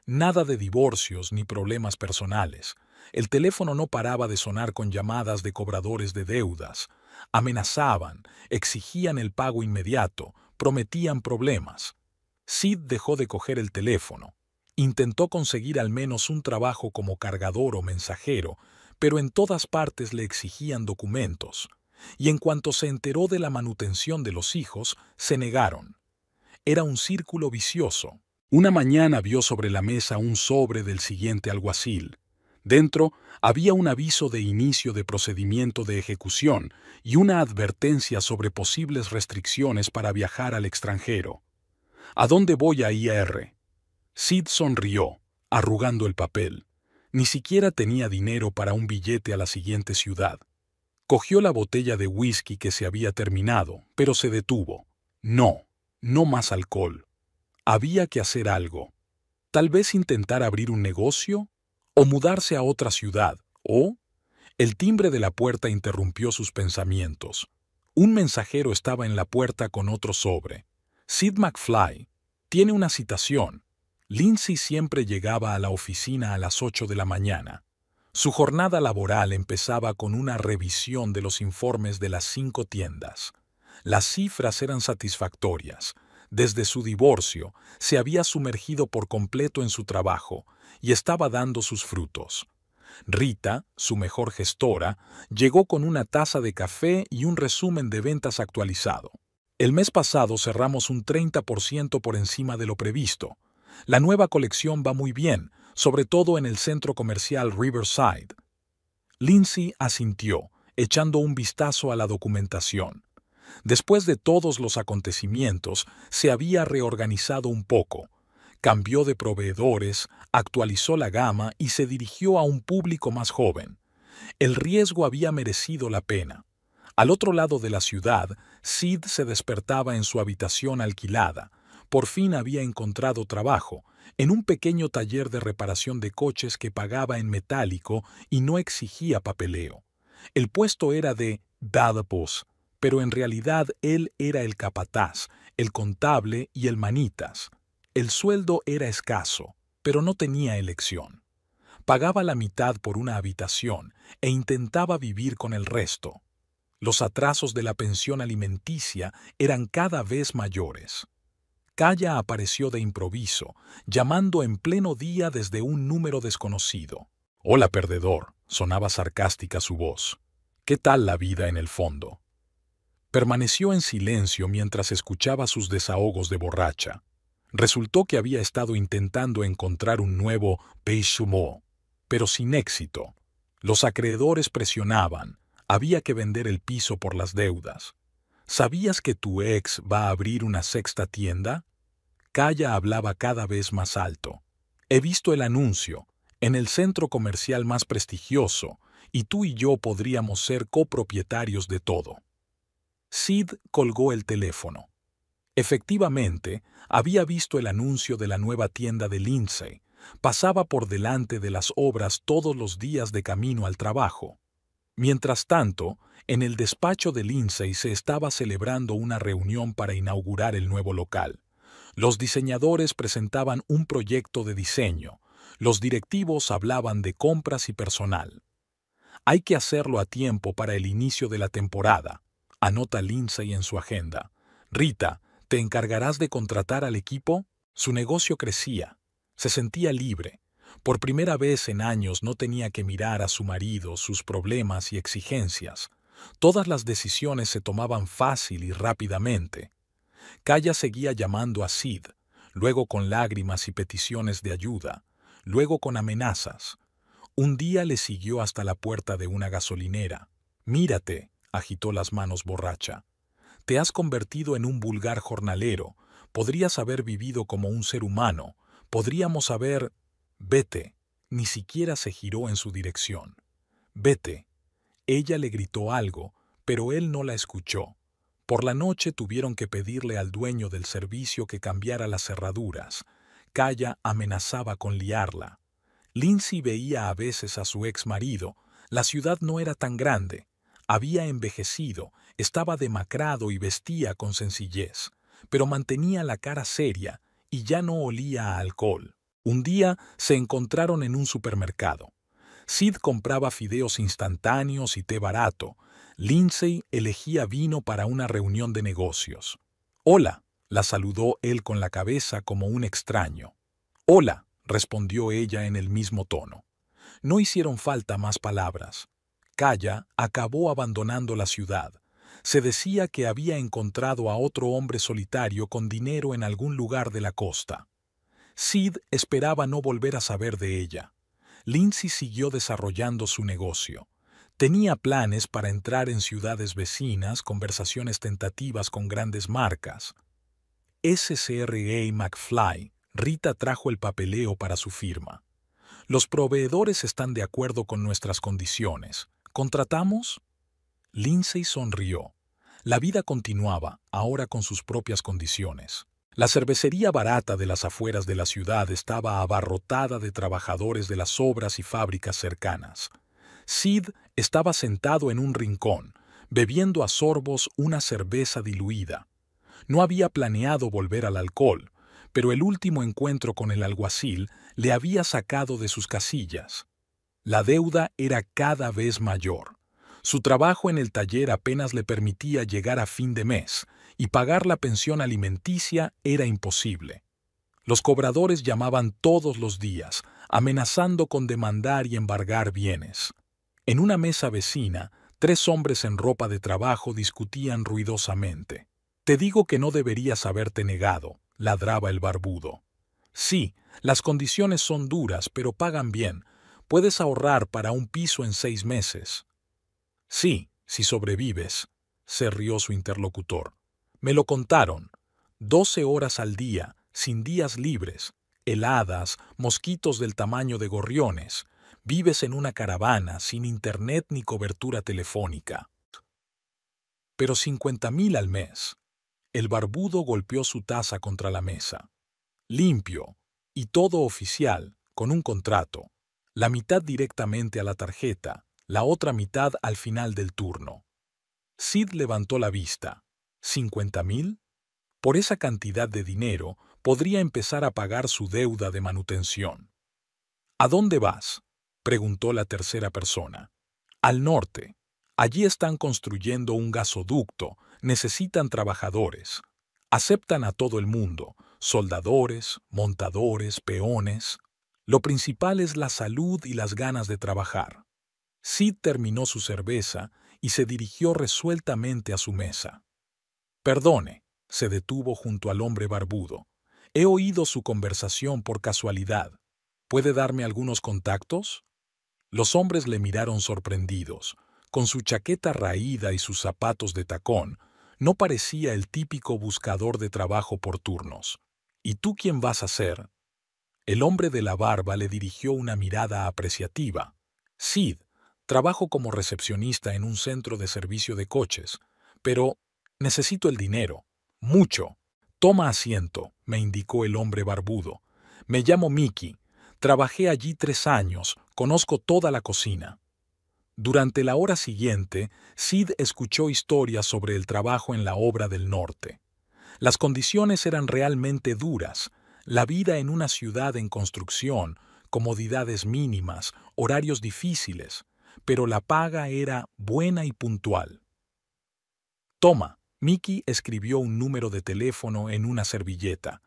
Nada de divorcios ni problemas personales. El teléfono no paraba de sonar con llamadas de cobradores de deudas. Amenazaban, exigían el pago inmediato, prometían problemas. Sid dejó de coger el teléfono. Intentó conseguir al menos un trabajo como cargador o mensajero, pero en todas partes le exigían documentos. Y en cuanto se enteró de la manutención de los hijos, se negaron. Era un círculo vicioso. Una mañana vio sobre la mesa un sobre del siguiente alguacil. Dentro había un aviso de inicio de procedimiento de ejecución y una advertencia sobre posibles restricciones para viajar al extranjero. ¿A dónde voy a IR? Sid sonrió, arrugando el papel. Ni siquiera tenía dinero para un billete a la siguiente ciudad. Cogió la botella de whisky que se había terminado, pero se detuvo. No, no más alcohol. Había que hacer algo. Tal vez intentar abrir un negocio, o mudarse a otra ciudad, o... El timbre de la puerta interrumpió sus pensamientos. Un mensajero estaba en la puerta con otro sobre. Sid McFly. Tiene una citación. Lindsay siempre llegaba a la oficina a las 8 de la mañana. Su jornada laboral empezaba con una revisión de los informes de las 5 tiendas. Las cifras eran satisfactorias. Desde su divorcio, se había sumergido por completo en su trabajo y estaba dando sus frutos. Rita, su mejor gestora, llegó con una taza de café y un resumen de ventas actualizado. El mes pasado cerramos un 30% por encima de lo previsto. La nueva colección va muy bien, sobre todo en el centro comercial Riverside. Lindsay asintió, echando un vistazo a la documentación. Después de todos los acontecimientos, se había reorganizado un poco. Cambió de proveedores, actualizó la gama y se dirigió a un público más joven. El riesgo había merecido la pena. Al otro lado de la ciudad, Sid se despertaba en su habitación alquilada. Por fin había encontrado trabajo, en un pequeño taller de reparación de coches que pagaba en metálico y no exigía papeleo. El puesto era de Dallas, pero en realidad él era el capataz, el contable y el manitas. El sueldo era escaso, pero no tenía elección. Pagaba la mitad por una habitación e intentaba vivir con el resto. Los atrasos de la pensión alimenticia eran cada vez mayores. Kaya apareció de improviso, llamando en pleno día desde un número desconocido. «Hola, perdedor», sonaba sarcástica su voz. «¿Qué tal la vida en el fondo?» Permaneció en silencio mientras escuchaba sus desahogos de borracha. Resultó que había estado intentando encontrar un nuevo peichumo, pero sin éxito. Los acreedores presionaban. Había que vender el piso por las deudas. ¿Sabías que tu ex va a abrir una sexta tienda? Kaya hablaba cada vez más alto. He visto el anuncio, en el centro comercial más prestigioso, y tú y yo podríamos ser copropietarios de todo. Sid colgó el teléfono. Efectivamente, había visto el anuncio de la nueva tienda de Lindsay. Pasaba por delante de las obras todos los días de camino al trabajo. Mientras tanto, en el despacho de Lindsay se estaba celebrando una reunión para inaugurar el nuevo local. Los diseñadores presentaban un proyecto de diseño. Los directivos hablaban de compras y personal. Hay que hacerlo a tiempo para el inicio de la temporada, anota Lindsay en su agenda. Rita, ¿te encargarás de contratar al equipo? Su negocio crecía. Se sentía libre. Por primera vez en años no tenía que mirar a su marido, sus problemas y exigencias. Todas las decisiones se tomaban fácil y rápidamente. Kaya seguía llamando a Sid, luego con lágrimas y peticiones de ayuda, luego con amenazas. Un día le siguió hasta la puerta de una gasolinera. «Mírate», agitó las manos borracha. «Te has convertido en un vulgar jornalero. Podrías haber vivido como un ser humano. Podríamos haber...» «Vete». Ni siquiera se giró en su dirección. «Vete». Ella le gritó algo, pero él no la escuchó. Por la noche tuvieron que pedirle al dueño del servicio que cambiara las cerraduras. Kaya amenazaba con liarla. Lindsay veía a veces a su ex marido. La ciudad no era tan grande. Había envejecido, estaba demacrado y vestía con sencillez, pero mantenía la cara seria y ya no olía a alcohol. Un día se encontraron en un supermercado. Sid compraba fideos instantáneos y té barato. Lindsay elegía vino para una reunión de negocios. «Hola», la saludó él con la cabeza como un extraño. «Hola», respondió ella en el mismo tono. No hicieron falta más palabras. Kaya acabó abandonando la ciudad. Se decía que había encontrado a otro hombre solitario con dinero en algún lugar de la costa. Sid esperaba no volver a saber de ella. Lindsay siguió desarrollando su negocio. Tenía planes para entrar en ciudades vecinas, conversaciones tentativas con grandes marcas. SCRA McFly, Rita trajo el papeleo para su firma. «Los proveedores están de acuerdo con nuestras condiciones. ¿Contratamos?» Lindsay sonrió. La vida continuaba, ahora con sus propias condiciones. La cervecería barata de las afueras de la ciudad estaba abarrotada de trabajadores de las obras y fábricas cercanas. Sid estaba sentado en un rincón, bebiendo a sorbos una cerveza diluida. No había planeado volver al alcohol, pero el último encuentro con el alguacil le había sacado de sus casillas. La deuda era cada vez mayor. Su trabajo en el taller apenas le permitía llegar a fin de mes, y pagar la pensión alimenticia era imposible. Los cobradores llamaban todos los días, amenazando con demandar y embargar bienes. En una mesa vecina, 3 hombres en ropa de trabajo discutían ruidosamente. «Te digo que no deberías haberte negado», ladraba el barbudo. «Sí, las condiciones son duras, pero pagan bien. Puedes ahorrar para un piso en 6 meses». «Sí, si sobrevives», se rió su interlocutor. «Me lo contaron. 12 horas al día, sin días libres, heladas, mosquitos del tamaño de gorriones. Vives en una caravana, sin internet ni cobertura telefónica. Pero 50,000 al mes». El barbudo golpeó su taza contra la mesa. «Limpio, y todo oficial, con un contrato. La mitad directamente a la tarjeta, la otra mitad al final del turno». Sid levantó la vista. «¿50,000? Por esa cantidad de dinero, podría empezar a pagar su deuda de manutención. ¿A dónde vas?, preguntó la tercera persona. Al norte. Allí están construyendo un gasoducto, necesitan trabajadores. Aceptan a todo el mundo, soldadores, montadores, peones. Lo principal es la salud y las ganas de trabajar. Sid terminó su cerveza y se dirigió resueltamente a su mesa. Perdone, se detuvo junto al hombre barbudo. He oído su conversación por casualidad. ¿Puede darme algunos contactos? Los hombres le miraron sorprendidos. Con su chaqueta raída y sus zapatos de tacón, no parecía el típico buscador de trabajo por turnos. ¿Y tú quién vas a ser? El hombre de la barba le dirigió una mirada apreciativa. Sid, trabajo como recepcionista en un centro de servicio de coches, pero necesito el dinero. Mucho. Toma asiento, me indicó el hombre barbudo. Me llamo Mickey. Trabajé allí 3 años, conozco toda la cocina. Durante la hora siguiente, Sid escuchó historias sobre el trabajo en la obra del norte. Las condiciones eran realmente duras. La vida en una ciudad en construcción, comodidades mínimas, horarios difíciles, pero la paga era buena y puntual. Toma, Mickey escribió un número de teléfono en una servilleta.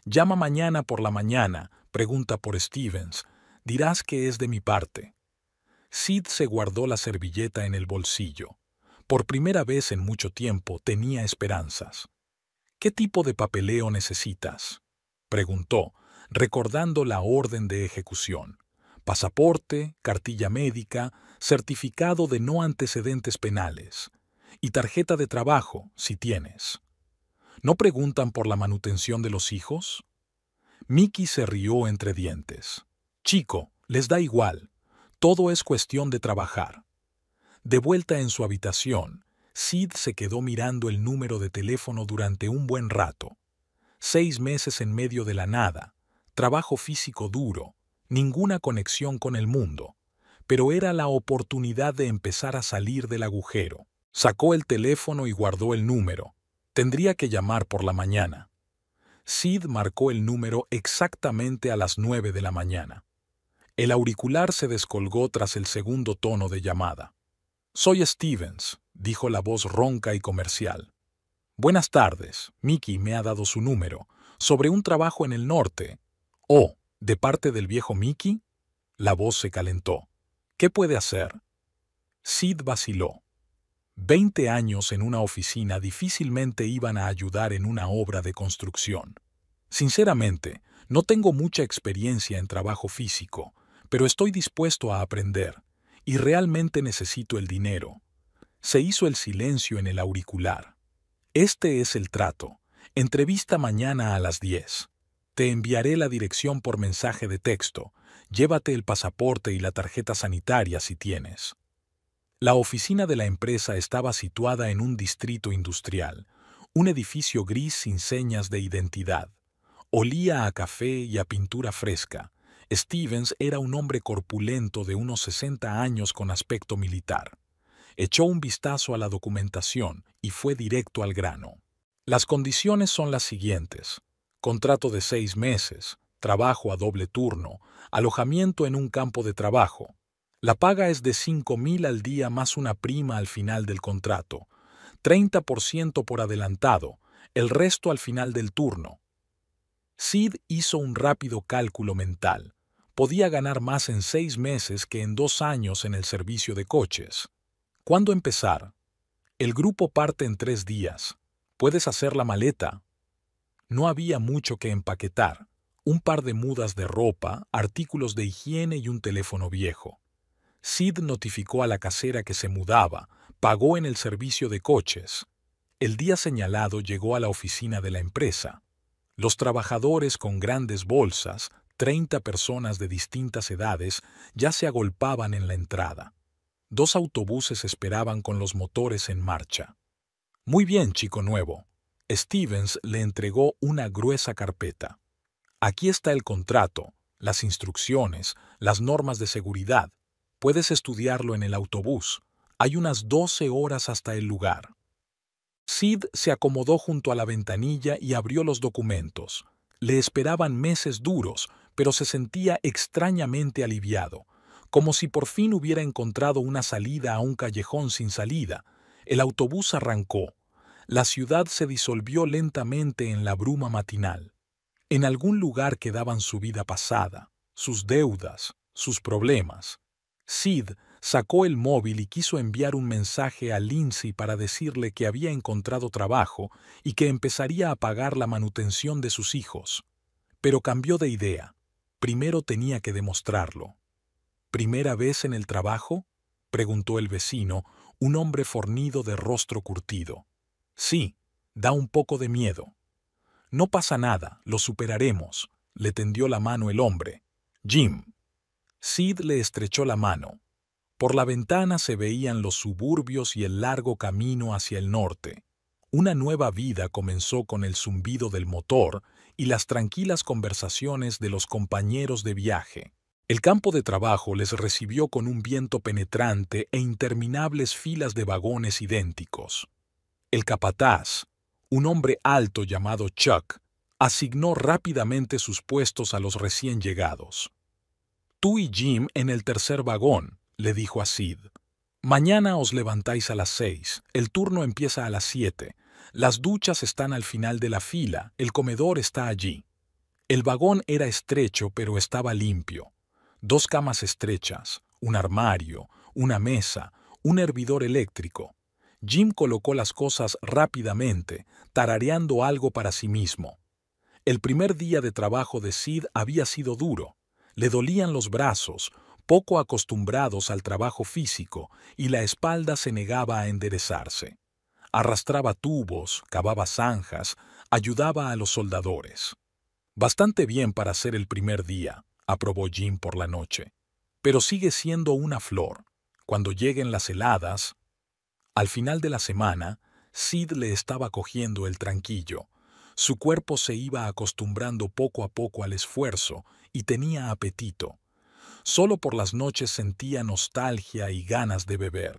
Llama mañana por la mañana, pregunta por Stevens. Dirás que es de mi parte. Sid se guardó la servilleta en el bolsillo. Por primera vez en mucho tiempo tenía esperanzas. ¿Qué tipo de papeleo necesitas?, preguntó, recordando la orden de ejecución. Pasaporte, cartilla médica, certificado de no antecedentes penales. Y tarjeta de trabajo, si tienes. ¿No preguntan por la manutención de los hijos? Mickey se rió entre dientes. Chico, les da igual. Todo es cuestión de trabajar. De vuelta en su habitación, Sid se quedó mirando el número de teléfono durante un buen rato. 6 meses en medio de la nada, trabajo físico duro, ninguna conexión con el mundo, pero era la oportunidad de empezar a salir del agujero. Sacó el teléfono y guardó el número. Tendría que llamar por la mañana. Sid marcó el número exactamente a las 9 de la mañana. El auricular se descolgó tras el segundo tono de llamada. «Soy Stevens», dijo la voz ronca y comercial. «Buenas tardes, Mickey me ha dado su número, sobre un trabajo en el norte». «Oh, ¿de parte del viejo Mickey?». La voz se calentó. «¿Qué puede hacer?». Sid vaciló. 20 años en una oficina difícilmente iban a ayudar en una obra de construcción. Sinceramente, no tengo mucha experiencia en trabajo físico, pero estoy dispuesto a aprender, y realmente necesito el dinero. Se hizo el silencio en el auricular. Este es el trato. Entrevista mañana a las 10. Te enviaré la dirección por mensaje de texto. Llévate el pasaporte y la tarjeta sanitaria si tienes. La oficina de la empresa estaba situada en un distrito industrial, un edificio gris sin señas de identidad. Olía a café y a pintura fresca. Stevens era un hombre corpulento de unos 60 años con aspecto militar. Echó un vistazo a la documentación y fue directo al grano. Las condiciones son las siguientes: contrato de 6 meses, trabajo a doble turno, alojamiento en un campo de trabajo. La paga es de $5,000 al día más una prima al final del contrato, 30% por adelantado, el resto al final del turno. Sid hizo un rápido cálculo mental. Podía ganar más en 6 meses que en 2 años en el servicio de coches. ¿Cuándo empezar? El grupo parte en 3 días. ¿Puedes hacer la maleta? No había mucho que empaquetar. Un par de mudas de ropa, artículos de higiene y un teléfono viejo. Sid notificó a la casera que se mudaba, pagó en el servicio de coches. El día señalado llegó a la oficina de la empresa. Los trabajadores con grandes bolsas, 30 personas de distintas edades, ya se agolpaban en la entrada. 2 autobuses esperaban con los motores en marcha. «Muy bien, chico nuevo». Stevens le entregó una gruesa carpeta. «Aquí está el contrato, las instrucciones, las normas de seguridad. Puedes estudiarlo en el autobús. Hay unas 12 horas hasta el lugar». Sid se acomodó junto a la ventanilla y abrió los documentos. Le esperaban meses duros, pero se sentía extrañamente aliviado, como si por fin hubiera encontrado una salida a un callejón sin salida. El autobús arrancó. La ciudad se disolvió lentamente en la bruma matinal. En algún lugar quedaban su vida pasada, sus deudas, sus problemas. Sid sacó el móvil y quiso enviar un mensaje a Lindsay para decirle que había encontrado trabajo y que empezaría a pagar la manutención de sus hijos. Pero cambió de idea. Primero tenía que demostrarlo. ¿Primera vez en el trabajo?, preguntó el vecino, un hombre fornido de rostro curtido. Sí, da un poco de miedo. No pasa nada, lo superaremos, le tendió la mano el hombre. Jim. Sid le estrechó la mano. Por la ventana se veían los suburbios y el largo camino hacia el norte. Una nueva vida comenzó con el zumbido del motor y las tranquilas conversaciones de los compañeros de viaje. El campo de trabajo les recibió con un viento penetrante e interminables filas de vagones idénticos. El capataz, un hombre alto llamado Chuck, asignó rápidamente sus puestos a los recién llegados. Tú y Jim en el tercer vagón, le dijo a Sid. Mañana os levantáis a las 6, el turno empieza a las 7. Las duchas están al final de la fila, el comedor está allí. El vagón era estrecho pero estaba limpio. 2 camas estrechas, un armario, una mesa, un hervidor eléctrico. Jim colocó las cosas rápidamente, tarareando algo para sí mismo. El primer día de trabajo de Sid había sido duro. Le dolían los brazos, poco acostumbrados al trabajo físico, y la espalda se negaba a enderezarse. Arrastraba tubos, cavaba zanjas, ayudaba a los soldadores. Bastante bien para ser el primer día, aprobó Jim por la noche. Pero sigue siendo una flor. Cuando lleguen las heladas... Al final de la semana, Sid le estaba cogiendo el tranquillo. Su cuerpo se iba acostumbrando poco a poco al esfuerzo y tenía apetito. Solo por las noches sentía nostalgia y ganas de beber.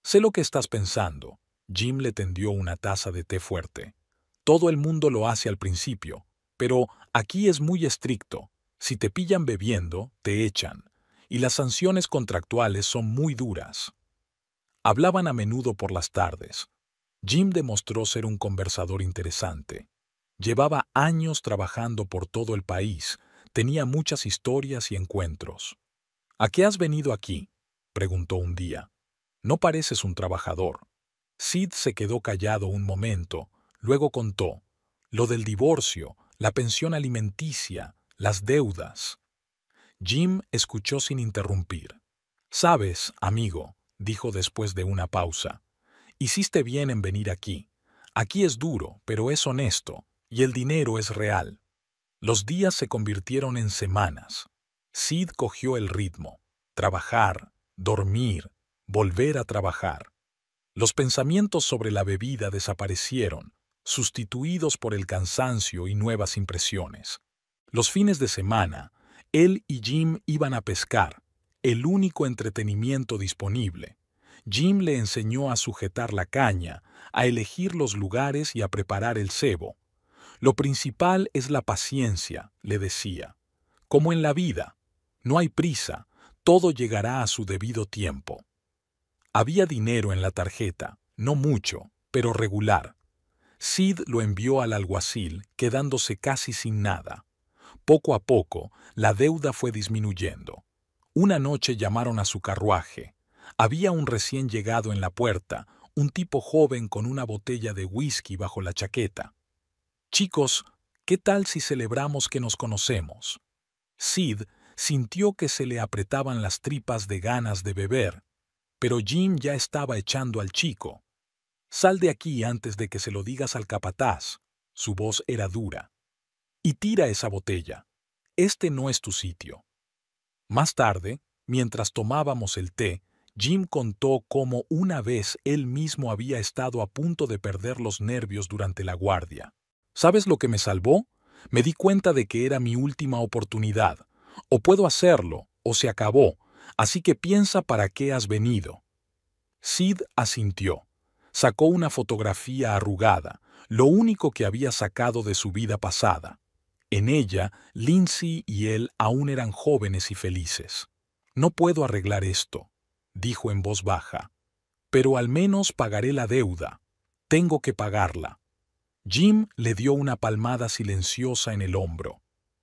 Sé lo que estás pensando. Jim le tendió una taza de té fuerte. Todo el mundo lo hace al principio, pero aquí es muy estricto. Si te pillan bebiendo, te echan, y las sanciones contractuales son muy duras. Hablaban a menudo por las tardes. Jim demostró ser un conversador interesante. Llevaba años trabajando por todo el país, tenía muchas historias y encuentros. ¿A qué has venido aquí?, preguntó un día. No pareces un trabajador. Sid se quedó callado un momento, luego contó. Lo del divorcio, la pensión alimenticia, las deudas. Jim escuchó sin interrumpir. «Sabes, amigo», dijo después de una pausa, «hiciste bien en venir aquí. Aquí es duro, pero es honesto, y el dinero es real». Los días se convirtieron en semanas. Sid cogió el ritmo. Trabajar, dormir, volver a trabajar. Los pensamientos sobre la bebida desaparecieron, sustituidos por el cansancio y nuevas impresiones. Los fines de semana, él y Jim iban a pescar, el único entretenimiento disponible. Jim le enseñó a sujetar la caña, a elegir los lugares y a preparar el cebo. Lo principal es la paciencia, le decía. Como en la vida, no hay prisa, todo llegará a su debido tiempo. Había dinero en la tarjeta, no mucho, pero regular. Sid lo envió al alguacil, quedándose casi sin nada. Poco a poco, la deuda fue disminuyendo. Una noche llamaron a su carruaje. Había un recién llegado en la puerta, un tipo joven con una botella de whisky bajo la chaqueta. «Chicos, ¿qué tal si celebramos que nos conocemos?» Sid sintió que se le apretaban las tripas de ganas de beber, pero Jim ya estaba echando al chico. «Sal de aquí antes de que se lo digas al capataz», su voz era dura, «y tira esa botella. Este no es tu sitio». Más tarde, mientras tomábamos el té, Jim contó cómo una vez él mismo había estado a punto de perder los nervios durante la guardia. «¿Sabes lo que me salvó? Me di cuenta de que era mi última oportunidad. O puedo hacerlo, o se acabó, así que piensa para qué has venido». Sid asintió. Sacó una fotografía arrugada, lo único que había sacado de su vida pasada. En ella, Lindsay y él aún eran jóvenes y felices. «No puedo arreglar esto», dijo en voz baja. «Pero al menos pagaré la deuda. Tengo que pagarla». Jim le dio una palmada silenciosa en el hombro.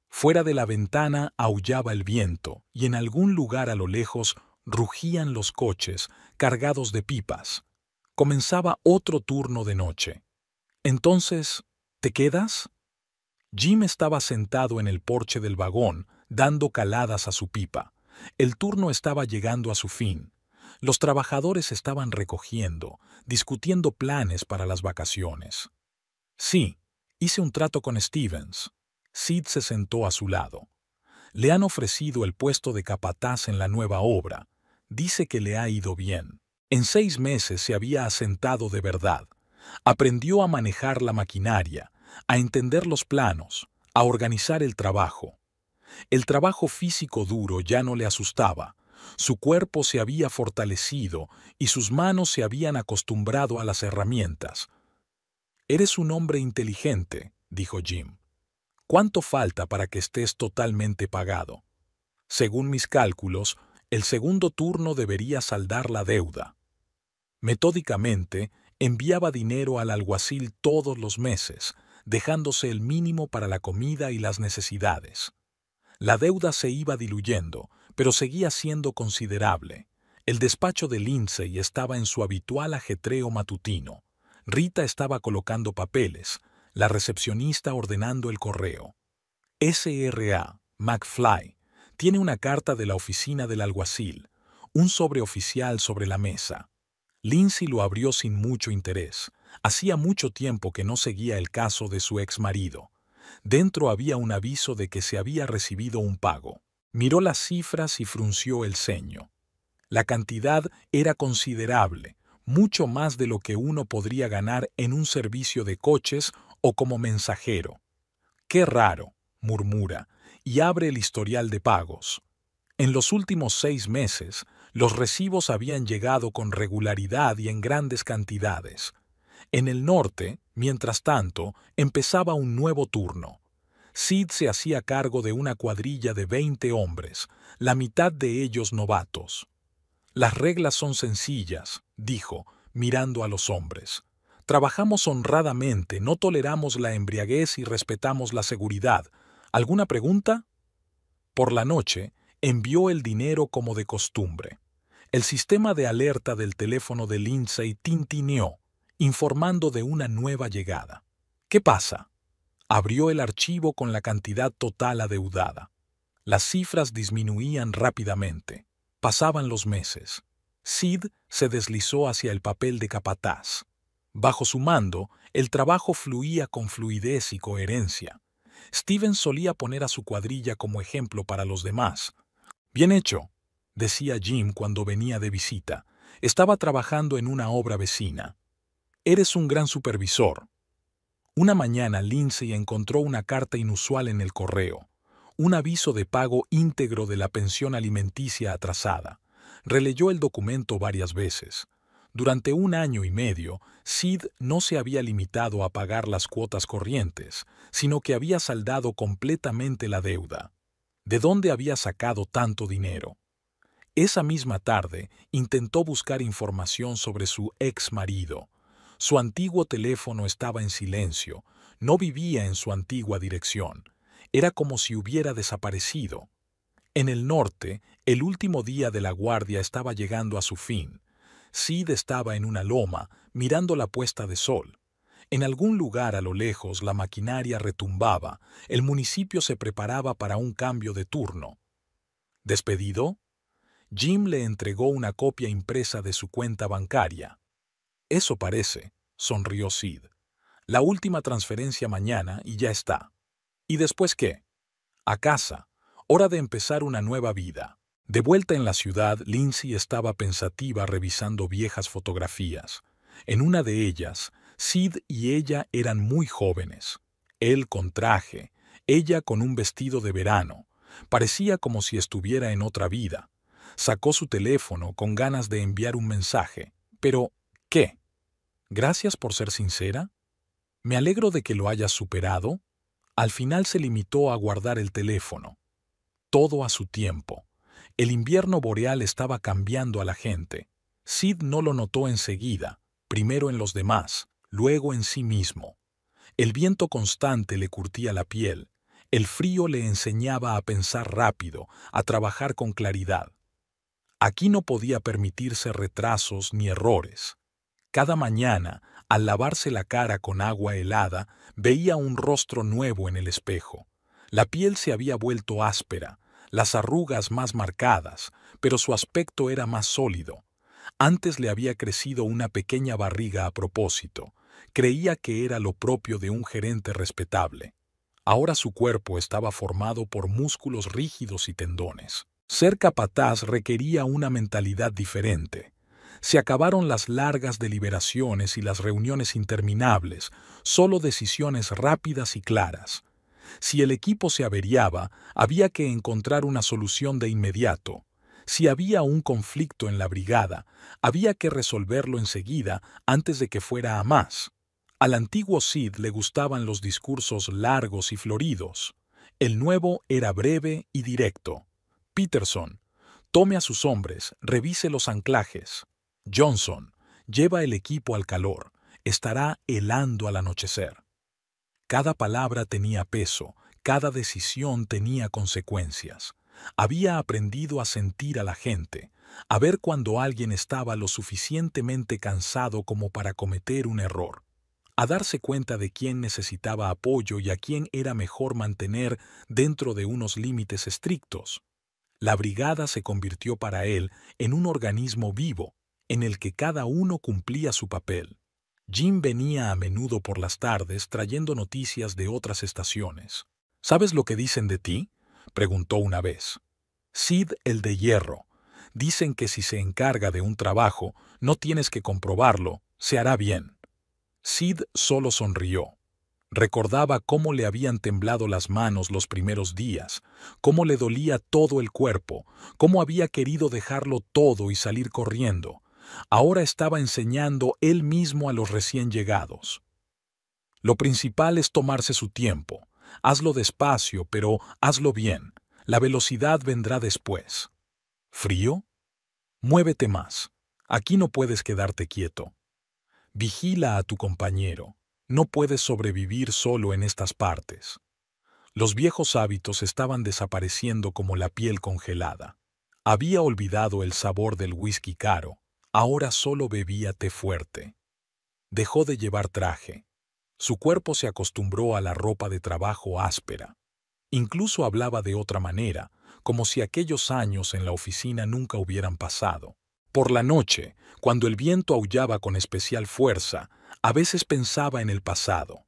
Fuera de la ventana aullaba el viento y en algún lugar a lo lejos rugían los coches cargados de pipas. Comenzaba otro turno de noche. «Entonces, ¿te quedas?» Jim estaba sentado en el porche del vagón, dando caladas a su pipa. El turno estaba llegando a su fin. Los trabajadores estaban recogiendo, discutiendo planes para las vacaciones. «Sí, hice un trato con Stevens». Sid se sentó a su lado. «Le han ofrecido el puesto de capataz en la nueva obra. Dice que le ha ido bien. En 6 meses se había asentado de verdad. Aprendió a manejar la maquinaria, a entender los planos, a organizar el trabajo. El trabajo físico duro ya no le asustaba. Su cuerpo se había fortalecido y sus manos se habían acostumbrado a las herramientas. «Eres un hombre inteligente», dijo Jim. «¿Cuánto falta para que estés totalmente pagado?» «Según mis cálculos, el segundo turno debería saldar la deuda». Metódicamente, enviaba dinero al alguacil todos los meses, dejándose el mínimo para la comida y las necesidades. La deuda se iba diluyendo, pero seguía siendo considerable. El despacho de Lindsay estaba en su habitual ajetreo matutino. Rita estaba colocando papeles, la recepcionista ordenando el correo. S.R.A. McFly tiene una carta de la oficina del alguacil, un sobre oficial sobre la mesa. Lindsay lo abrió sin mucho interés. Hacía mucho tiempo que no seguía el caso de su ex marido. Dentro había un aviso de que se había recibido un pago. Miró las cifras y frunció el ceño. La cantidad era considerable, mucho más de lo que uno podría ganar en un servicio de coches o como mensajero. «Qué raro», murmura, y abre el historial de pagos. En los últimos 6 meses, los recibos habían llegado con regularidad y en grandes cantidades. En el norte, mientras tanto, empezaba un nuevo turno. Sid se hacía cargo de una cuadrilla de 20 hombres, la mitad de ellos novatos. «Las reglas son sencillas», dijo, mirando a los hombres. «Trabajamos honradamente, no toleramos la embriaguez y respetamos la seguridad. ¿Alguna pregunta?» Por la noche, envió el dinero como de costumbre. El sistema de alerta del teléfono de Lindsay tintineó, informando de una nueva llegada. «¿Qué pasa?» Abrió el archivo con la cantidad total adeudada. Las cifras disminuían rápidamente. Pasaban los meses. Sid se deslizó hacia el papel de capataz. Bajo su mando, el trabajo fluía con fluidez y coherencia. Stevens solía poner a su cuadrilla como ejemplo para los demás. «Bien hecho», decía Jim cuando venía de visita. Estaba trabajando en una obra vecina. «Eres un gran supervisor». Una mañana Lindsay encontró una carta inusual en el correo, un aviso de pago íntegro de la pensión alimenticia atrasada. Releyó el documento varias veces. Durante 1 año y medio, Sid no se había limitado a pagar las cuotas corrientes, sino que había saldado completamente la deuda. ¿De dónde había sacado tanto dinero? Esa misma tarde intentó buscar información sobre su ex marido. Su antiguo teléfono estaba en silencio, no vivía en su antigua dirección. Era como si hubiera desaparecido. En el norte, el último día de la guardia estaba llegando a su fin. Sid estaba en una loma, mirando la puesta de sol. En algún lugar a lo lejos la maquinaria retumbaba, el municipio se preparaba para un cambio de turno. ¿Despedido? Jim le entregó una copia impresa de su cuenta bancaria. «Eso parece», sonrió Sid. «La última transferencia mañana y ya está». «¿Y después qué?» «A casa. Hora de empezar una nueva vida». De vuelta en la ciudad, Lindsay estaba pensativa revisando viejas fotografías. En una de ellas, Sid y ella eran muy jóvenes. Él con traje, ella con un vestido de verano. Parecía como si estuviera en otra vida. Sacó su teléfono con ganas de enviar un mensaje. Pero, ¿qué? Gracias por ser sincera. Me alegro de que lo hayas superado. Al final se limitó a guardar el teléfono. Todo a su tiempo. El invierno boreal estaba cambiando a la gente. Sid no lo notó enseguida, primero en los demás, luego en sí mismo. El viento constante le curtía la piel. El frío le enseñaba a pensar rápido, a trabajar con claridad. Aquí no podía permitirse retrasos ni errores. Cada mañana, al lavarse la cara con agua helada, veía un rostro nuevo en el espejo. La piel se había vuelto áspera, las arrugas más marcadas, pero su aspecto era más sólido. Antes le había crecido una pequeña barriga a propósito. Creía que era lo propio de un gerente respetable. Ahora su cuerpo estaba formado por músculos rígidos y tendones. Ser capataz requería una mentalidad diferente. Se acabaron las largas deliberaciones y las reuniones interminables, solo decisiones rápidas y claras. Si el equipo se averiaba, había que encontrar una solución de inmediato. Si había un conflicto en la brigada, había que resolverlo enseguida antes de que fuera a más. Al antiguo Sid le gustaban los discursos largos y floridos. El nuevo era breve y directo. Peterson, tome a sus hombres, revise los anclajes. Johnson, lleva el equipo al calor. Estará helando al anochecer. Cada palabra tenía peso, cada decisión tenía consecuencias. Había aprendido a sentir a la gente, a ver cuando alguien estaba lo suficientemente cansado como para cometer un error, a darse cuenta de quién necesitaba apoyo y a quién era mejor mantener dentro de unos límites estrictos. La brigada se convirtió para él en un organismo vivo, en el que cada uno cumplía su papel. Jim venía a menudo por las tardes trayendo noticias de otras estaciones. ¿Sabes lo que dicen de ti?, preguntó una vez. Sid el de hierro. Dicen que si se encarga de un trabajo, no tienes que comprobarlo, se hará bien. Sid solo sonrió. Recordaba cómo le habían temblado las manos los primeros días, cómo le dolía todo el cuerpo, cómo había querido dejarlo todo y salir corriendo. Ahora estaba enseñando él mismo a los recién llegados. Lo principal es tomarse su tiempo. Hazlo despacio, pero hazlo bien. La velocidad vendrá después. ¿Frío? Muévete más. Aquí no puedes quedarte quieto. Vigila a tu compañero. No puedes sobrevivir solo en estas partes. Los viejos hábitos estaban desapareciendo como la piel congelada. Había olvidado el sabor del whisky caro. Ahora solo bebía té fuerte. Dejó de llevar traje. Su cuerpo se acostumbró a la ropa de trabajo áspera. Incluso hablaba de otra manera, como si aquellos años en la oficina nunca hubieran pasado. Por la noche, cuando el viento aullaba con especial fuerza, a veces pensaba en el pasado.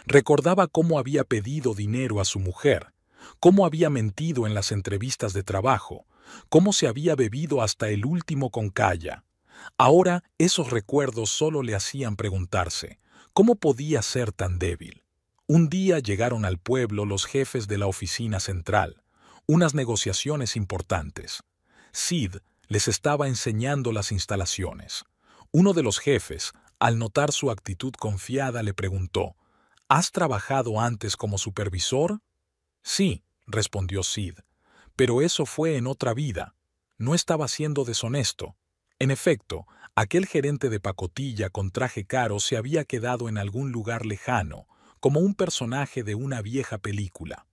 Recordaba cómo había pedido dinero a su mujer, cómo había mentido en las entrevistas de trabajo, cómo se había bebido hasta el último con calla. Ahora esos recuerdos solo le hacían preguntarse, ¿cómo podía ser tan débil? Un día llegaron al pueblo los jefes de la oficina central, unas negociaciones importantes. Sid les estaba enseñando las instalaciones. Uno de los jefes, al notar su actitud confiada, le preguntó, ¿has trabajado antes como supervisor? Sí, respondió Sid, pero eso fue en otra vida. No estaba siendo deshonesto. En efecto, aquel gerente de pacotilla con traje caro se había quedado en algún lugar lejano, como un personaje de una vieja película.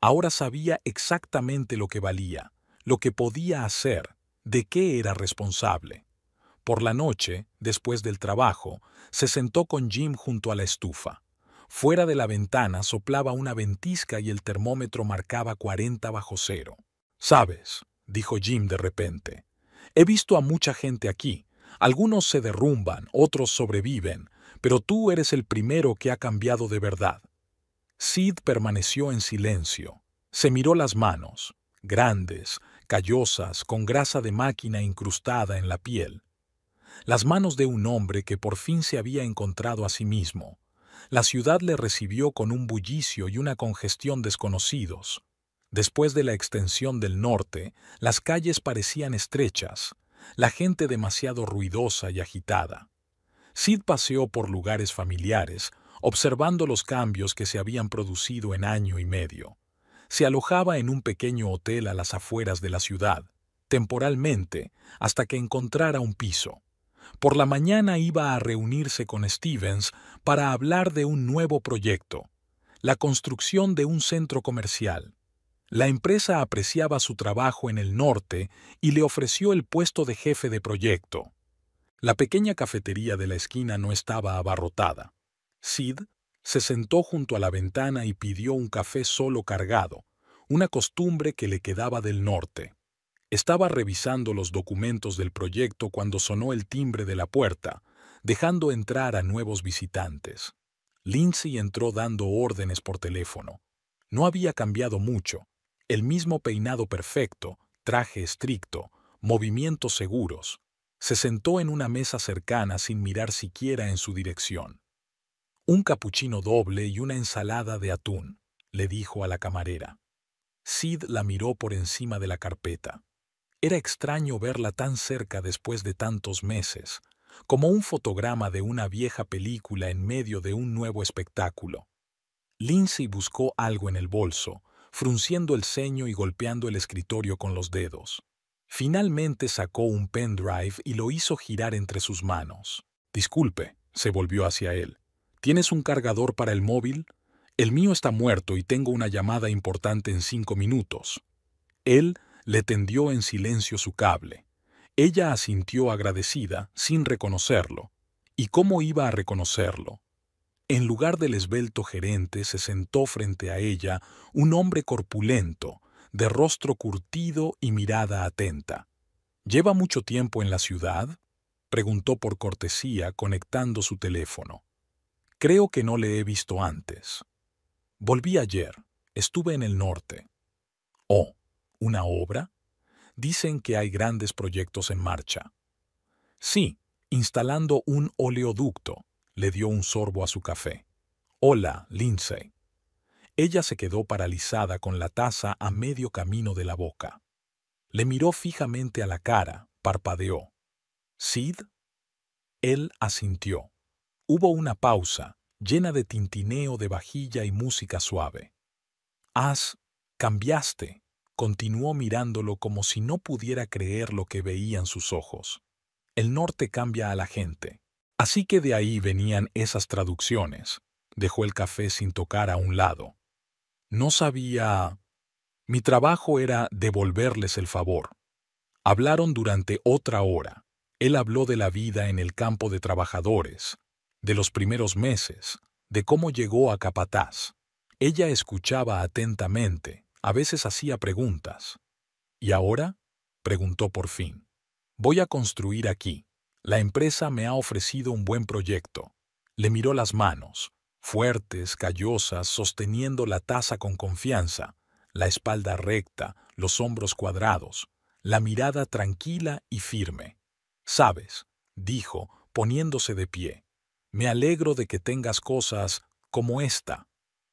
Ahora sabía exactamente lo que valía, lo que podía hacer, de qué era responsable. Por la noche, después del trabajo, se sentó con Jim junto a la estufa. Fuera de la ventana soplaba una ventisca y el termómetro marcaba 40 bajo cero. «¿Sabes?», dijo Jim de repente. «He visto a mucha gente aquí. Algunos se derrumban, otros sobreviven, pero tú eres el primero que ha cambiado de verdad». Sid permaneció en silencio. Se miró las manos, grandes, callosas, con grasa de máquina incrustada en la piel. Las manos de un hombre que por fin se había encontrado a sí mismo. La ciudad le recibió con un bullicio y una congestión desconocidos. Después de la extensión del norte, las calles parecían estrechas, la gente demasiado ruidosa y agitada. Sid paseó por lugares familiares, observando los cambios que se habían producido en año y medio. Se alojaba en un pequeño hotel a las afueras de la ciudad, temporalmente, hasta que encontrara un piso. Por la mañana iba a reunirse con Stevens para hablar de un nuevo proyecto, la construcción de un centro comercial. La empresa apreciaba su trabajo en el norte y le ofreció el puesto de jefe de proyecto. La pequeña cafetería de la esquina no estaba abarrotada. Sid se sentó junto a la ventana y pidió un café solo cargado, una costumbre que le quedaba del norte. Estaba revisando los documentos del proyecto cuando sonó el timbre de la puerta, dejando entrar a nuevos visitantes. Lindsay entró dando órdenes por teléfono. No había cambiado mucho. El mismo peinado perfecto, traje estricto, movimientos seguros. Se sentó en una mesa cercana sin mirar siquiera en su dirección. «Un capuchino doble y una ensalada de atún», le dijo a la camarera. Sid la miró por encima de la carpeta. Era extraño verla tan cerca después de tantos meses, como un fotograma de una vieja película en medio de un nuevo espectáculo. Lindsay buscó algo en el bolso, frunciendo el ceño y golpeando el escritorio con los dedos. Finalmente sacó un pendrive y lo hizo girar entre sus manos. «Disculpe», se volvió hacia él. «¿Tienes un cargador para el móvil? El mío está muerto y tengo una llamada importante en 5 minutos». Él le tendió en silencio su cable. Ella asintió agradecida, sin reconocerlo. ¿Y cómo iba a reconocerlo? En lugar del esbelto gerente se sentó frente a ella un hombre corpulento, de rostro curtido y mirada atenta. «¿Lleva mucho tiempo en la ciudad?», preguntó por cortesía, conectando su teléfono. «Creo que no le he visto antes». «Volví ayer. Estuve en el norte». «Oh, ¿una obra?». «Dicen que hay grandes proyectos en marcha». «Sí, instalando un oleoducto», le dio un sorbo a su café. «Hola, Lindsay». Ella se quedó paralizada con la taza a medio camino de la boca. Le miró fijamente a la cara, parpadeó. «¿Sid?». Él asintió. Hubo una pausa, llena de tintineo de vajilla y música suave. Cambiaste», continuó mirándolo como si no pudiera creer lo que veían sus ojos. «El norte cambia a la gente». Así que de ahí venían esas traducciones. Dejó el café sin tocar a un lado. «No sabía...». «Mi trabajo era devolverles el favor». Hablaron durante otra hora. Él habló de la vida en el campo de trabajadores, de los primeros meses, de cómo llegó a capataz. Ella escuchaba atentamente, a veces hacía preguntas. «¿Y ahora?», preguntó por fin. «Voy a construir aquí. La empresa me ha ofrecido un buen proyecto». Le miró las manos, fuertes, callosas, sosteniendo la taza con confianza, la espalda recta, los hombros cuadrados, la mirada tranquila y firme. «Sabes», dijo, poniéndose de pie, «me alegro de que tengas cosas como esta».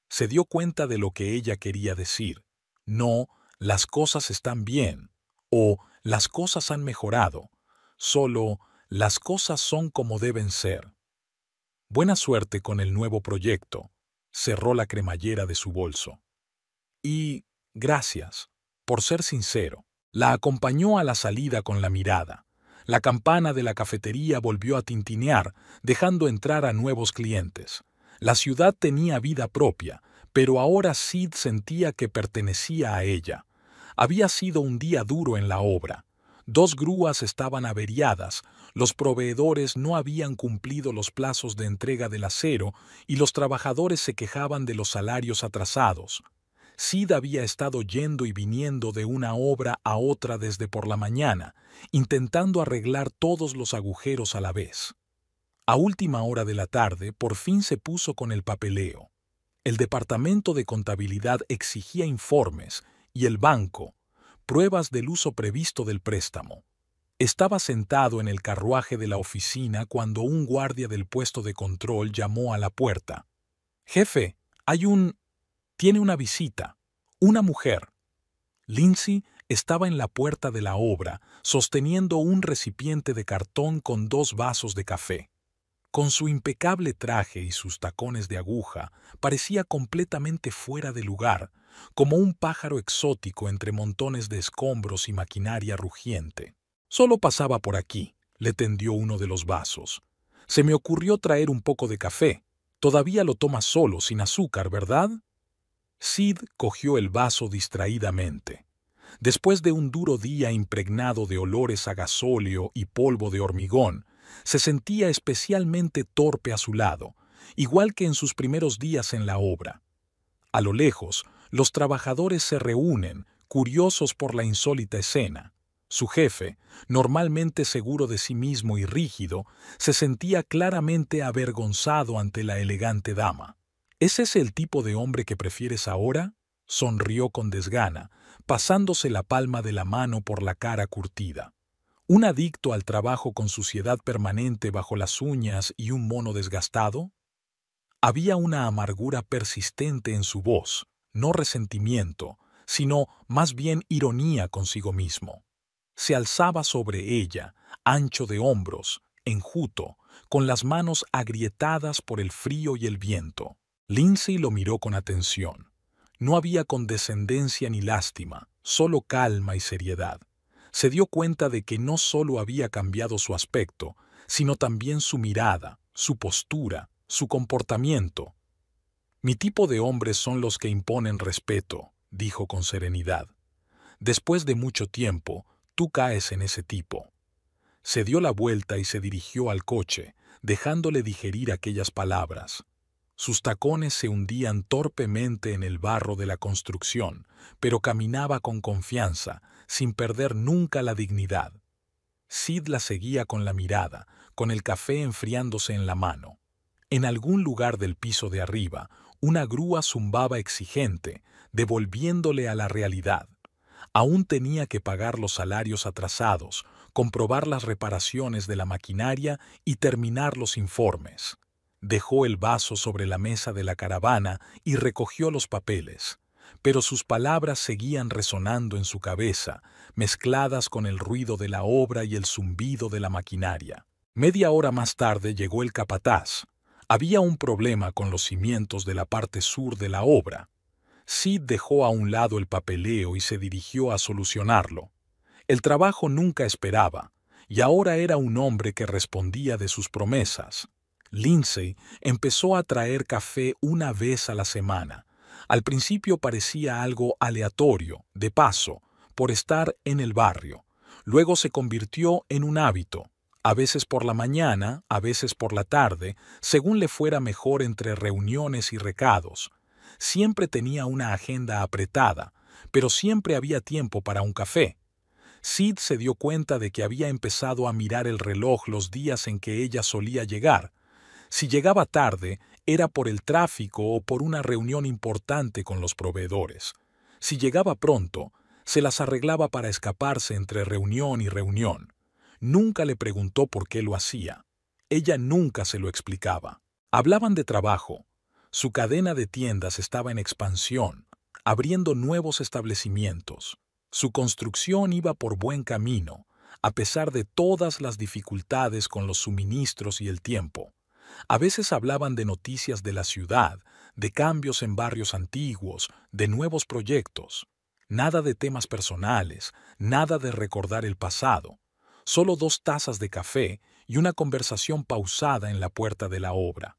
Se dio cuenta de lo que ella quería decir. No, las cosas están bien, o las cosas han mejorado, solo las cosas son como deben ser. «Buena suerte con el nuevo proyecto», cerró la cremallera de su bolso. «Y gracias, por ser sincero». La acompañó a la salida con la mirada. La campana de la cafetería volvió a tintinear, dejando entrar a nuevos clientes. La ciudad tenía vida propia, pero ahora Sid sentía que pertenecía a ella. Había sido un día duro en la obra. 2 grúas estaban averiadas, los proveedores no habían cumplido los plazos de entrega del acero y los trabajadores se quejaban de los salarios atrasados. Sid había estado yendo y viniendo de una obra a otra desde por la mañana, intentando arreglar todos los agujeros a la vez. A última hora de la tarde, por fin se puso con el papeleo. El departamento de contabilidad exigía informes y el banco, pruebas del uso previsto del préstamo. Estaba sentado en el carruaje de la oficina cuando un guardia del puesto de control llamó a la puerta. «Jefe, tiene una visita. Una mujer». Lindsay estaba en la puerta de la obra, sosteniendo un recipiente de cartón con 2 vasos de café. Con su impecable traje y sus tacones de aguja, parecía completamente fuera de lugar, como un pájaro exótico entre montones de escombros y maquinaria rugiente. Solo pasaba por aquí, le tendió uno de los vasos. Se me ocurrió traer un poco de café. Todavía lo tomas solo, sin azúcar, ¿verdad? Sid cogió el vaso distraídamente. Después de un duro día impregnado de olores a gasóleo y polvo de hormigón, se sentía especialmente torpe a su lado, igual que en sus primeros días en la obra. A lo lejos, los trabajadores se reúnen, curiosos por la insólita escena. Su jefe, normalmente seguro de sí mismo y rígido, se sentía claramente avergonzado ante la elegante dama. ¿Es ese el tipo de hombre que prefieres ahora? Sonrió con desgana, pasándose la palma de la mano por la cara curtida. ¿Un adicto al trabajo con suciedad permanente bajo las uñas y un mono desgastado? Había una amargura persistente en su voz, no resentimiento, sino más bien ironía consigo mismo. Se alzaba sobre ella, ancho de hombros, enjuto, con las manos agrietadas por el frío y el viento. Lindsay lo miró con atención. No había condescendencia ni lástima, solo calma y seriedad. Se dio cuenta de que no solo había cambiado su aspecto, sino también su mirada, su postura, su comportamiento. Mi tipo de hombres son los que imponen respeto, dijo con serenidad. Después de mucho tiempo, tú caes en ese tipo. Se dio la vuelta y se dirigió al coche, dejándole digerir aquellas palabras. Sus tacones se hundían torpemente en el barro de la construcción, pero caminaba con confianza, sin perder nunca la dignidad. Sid la seguía con la mirada, con el café enfriándose en la mano. En algún lugar del piso de arriba, una grúa zumbaba exigente, devolviéndole a la realidad. Aún tenía que pagar los salarios atrasados, comprobar las reparaciones de la maquinaria y terminar los informes. Dejó el vaso sobre la mesa de la caravana y recogió los papeles, pero sus palabras seguían resonando en su cabeza, mezcladas con el ruido de la obra y el zumbido de la maquinaria. Media hora más tarde llegó el capataz. Había un problema con los cimientos de la parte sur de la obra. Sid dejó a un lado el papeleo y se dirigió a solucionarlo. El trabajo nunca esperaba, y ahora era un hombre que respondía de sus promesas. Lindsay empezó a traer café una vez a la semana. Al principio parecía algo aleatorio, de paso, por estar en el barrio. Luego se convirtió en un hábito, a veces por la mañana, a veces por la tarde, según le fuera mejor entre reuniones y recados. Siempre tenía una agenda apretada, pero siempre había tiempo para un café. Sid se dio cuenta de que había empezado a mirar el reloj los días en que ella solía llegar. Si llegaba tarde, era por el tráfico o por una reunión importante con los proveedores. Si llegaba pronto, se las arreglaba para escaparse entre reunión y reunión. Nunca le preguntó por qué lo hacía. Ella nunca se lo explicaba. Hablaban de trabajo. Su cadena de tiendas estaba en expansión, abriendo nuevos establecimientos. Su construcción iba por buen camino, a pesar de todas las dificultades con los suministros y el tiempo. A veces hablaban de noticias de la ciudad, de cambios en barrios antiguos, de nuevos proyectos. Nada de temas personales, nada de recordar el pasado. Solo 2 tazas de café y una conversación pausada en la puerta de la obra.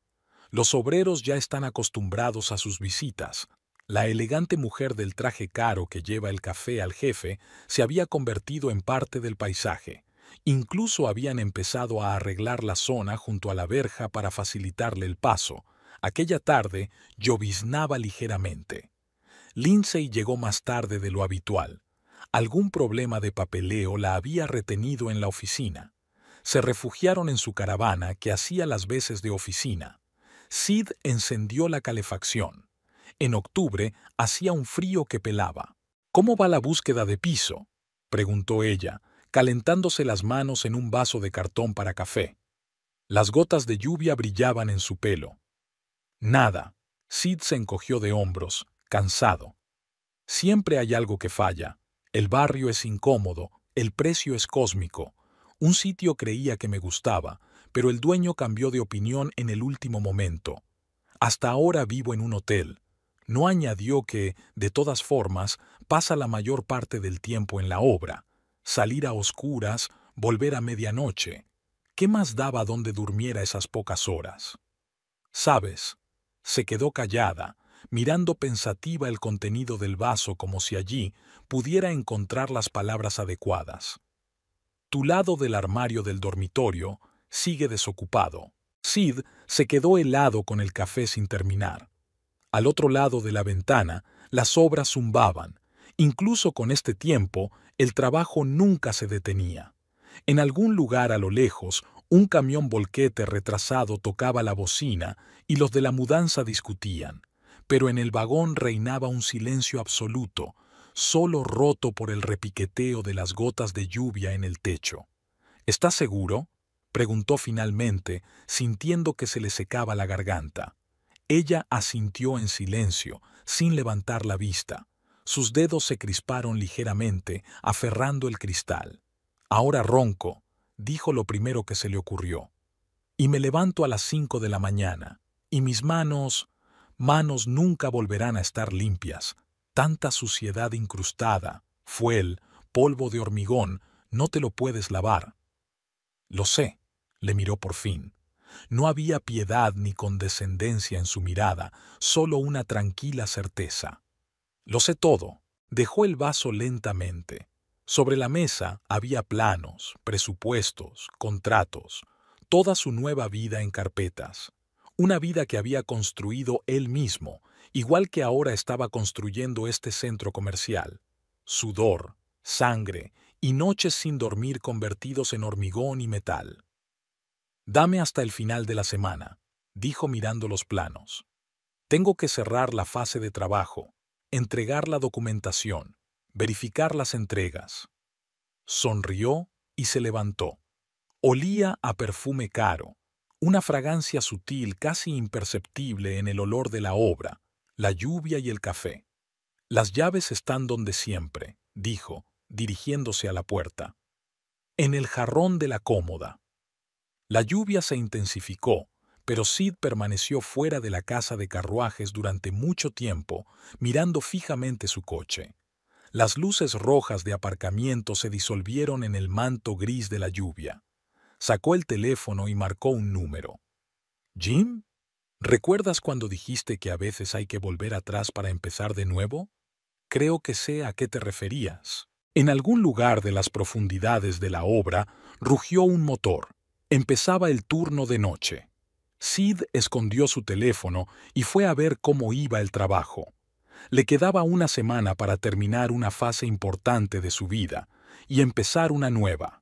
Los obreros ya están acostumbrados a sus visitas. La elegante mujer del traje caro que lleva el café al jefe se había convertido en parte del paisaje. Incluso habían empezado a arreglar la zona junto a la verja para facilitarle el paso. Aquella tarde lloviznaba ligeramente. Lindsay llegó más tarde de lo habitual. Algún problema de papeleo la había retenido en la oficina. Se refugiaron en su caravana que hacía las veces de oficina. Sid encendió la calefacción. En octubre hacía un frío que pelaba. ¿Cómo va la búsqueda de piso?, preguntó ella, calentándose las manos en un vaso de cartón para café. Las gotas de lluvia brillaban en su pelo. Nada. Sid se encogió de hombros, cansado. Siempre hay algo que falla. El barrio es incómodo, el precio es cósmico. Un sitio creía que me gustaba, pero el dueño cambió de opinión en el último momento. Hasta ahora vivo en un hotel. No añadió que, de todas formas, pasa la mayor parte del tiempo en la obra. Salir a oscuras, volver a medianoche. ¿Qué más daba donde durmiera esas pocas horas? ¿Sabes? Se quedó callada, mirando pensativa el contenido del vaso como si allí pudiera encontrar las palabras adecuadas. Tu lado del armario del dormitorio sigue desocupado. Sid se quedó helado con el café sin terminar. Al otro lado de la ventana, las obras zumbaban. Incluso con este tiempo, el trabajo nunca se detenía. En algún lugar a lo lejos, un camión volquete retrasado tocaba la bocina y los de la mudanza discutían. Pero en el vagón reinaba un silencio absoluto, solo roto por el repiqueteo de las gotas de lluvia en el techo. ¿Estás seguro?, preguntó finalmente, sintiendo que se le secaba la garganta. Ella asintió en silencio, sin levantar la vista. Sus dedos se crisparon ligeramente, aferrando el cristal. Ahora ronco, dijo lo primero que se le ocurrió. Y me levanto a las 5 de la mañana, y mis manos nunca volverán a estar limpias. Tanta suciedad incrustada, fuel, polvo de hormigón, no te lo puedes lavar. Lo sé, le miró por fin. No había piedad ni condescendencia en su mirada, solo una tranquila certeza. Lo sé todo. Dejó el vaso lentamente. Sobre la mesa había planos, presupuestos, contratos, toda su nueva vida en carpetas. Una vida que había construido él mismo, igual que ahora estaba construyendo este centro comercial. Sudor, sangre y noches sin dormir convertidos en hormigón y metal. Dame hasta el final de la semana, dijo mirando los planos. Tengo que cerrar la fase de trabajo, entregar la documentación, verificar las entregas. Sonrió y se levantó. Olía a perfume caro, una fragancia sutil casi imperceptible en el olor de la obra, la lluvia y el café. Las llaves están donde siempre, dijo, dirigiéndose a la puerta. En el jarrón de la cómoda. La lluvia se intensificó, pero Sid permaneció fuera de la casa de carruajes durante mucho tiempo, mirando fijamente su coche. Las luces rojas de aparcamiento se disolvieron en el manto gris de la lluvia. Sacó el teléfono y marcó un número. «¿Jim? ¿Recuerdas cuando dijiste que a veces hay que volver atrás para empezar de nuevo? Creo que sé a qué te referías». En algún lugar de las profundidades de la obra rugió un motor. Empezaba el turno de noche. Sid escondió su teléfono y fue a ver cómo iba el trabajo. Le quedaba una semana para terminar una fase importante de su vida y empezar una nueva.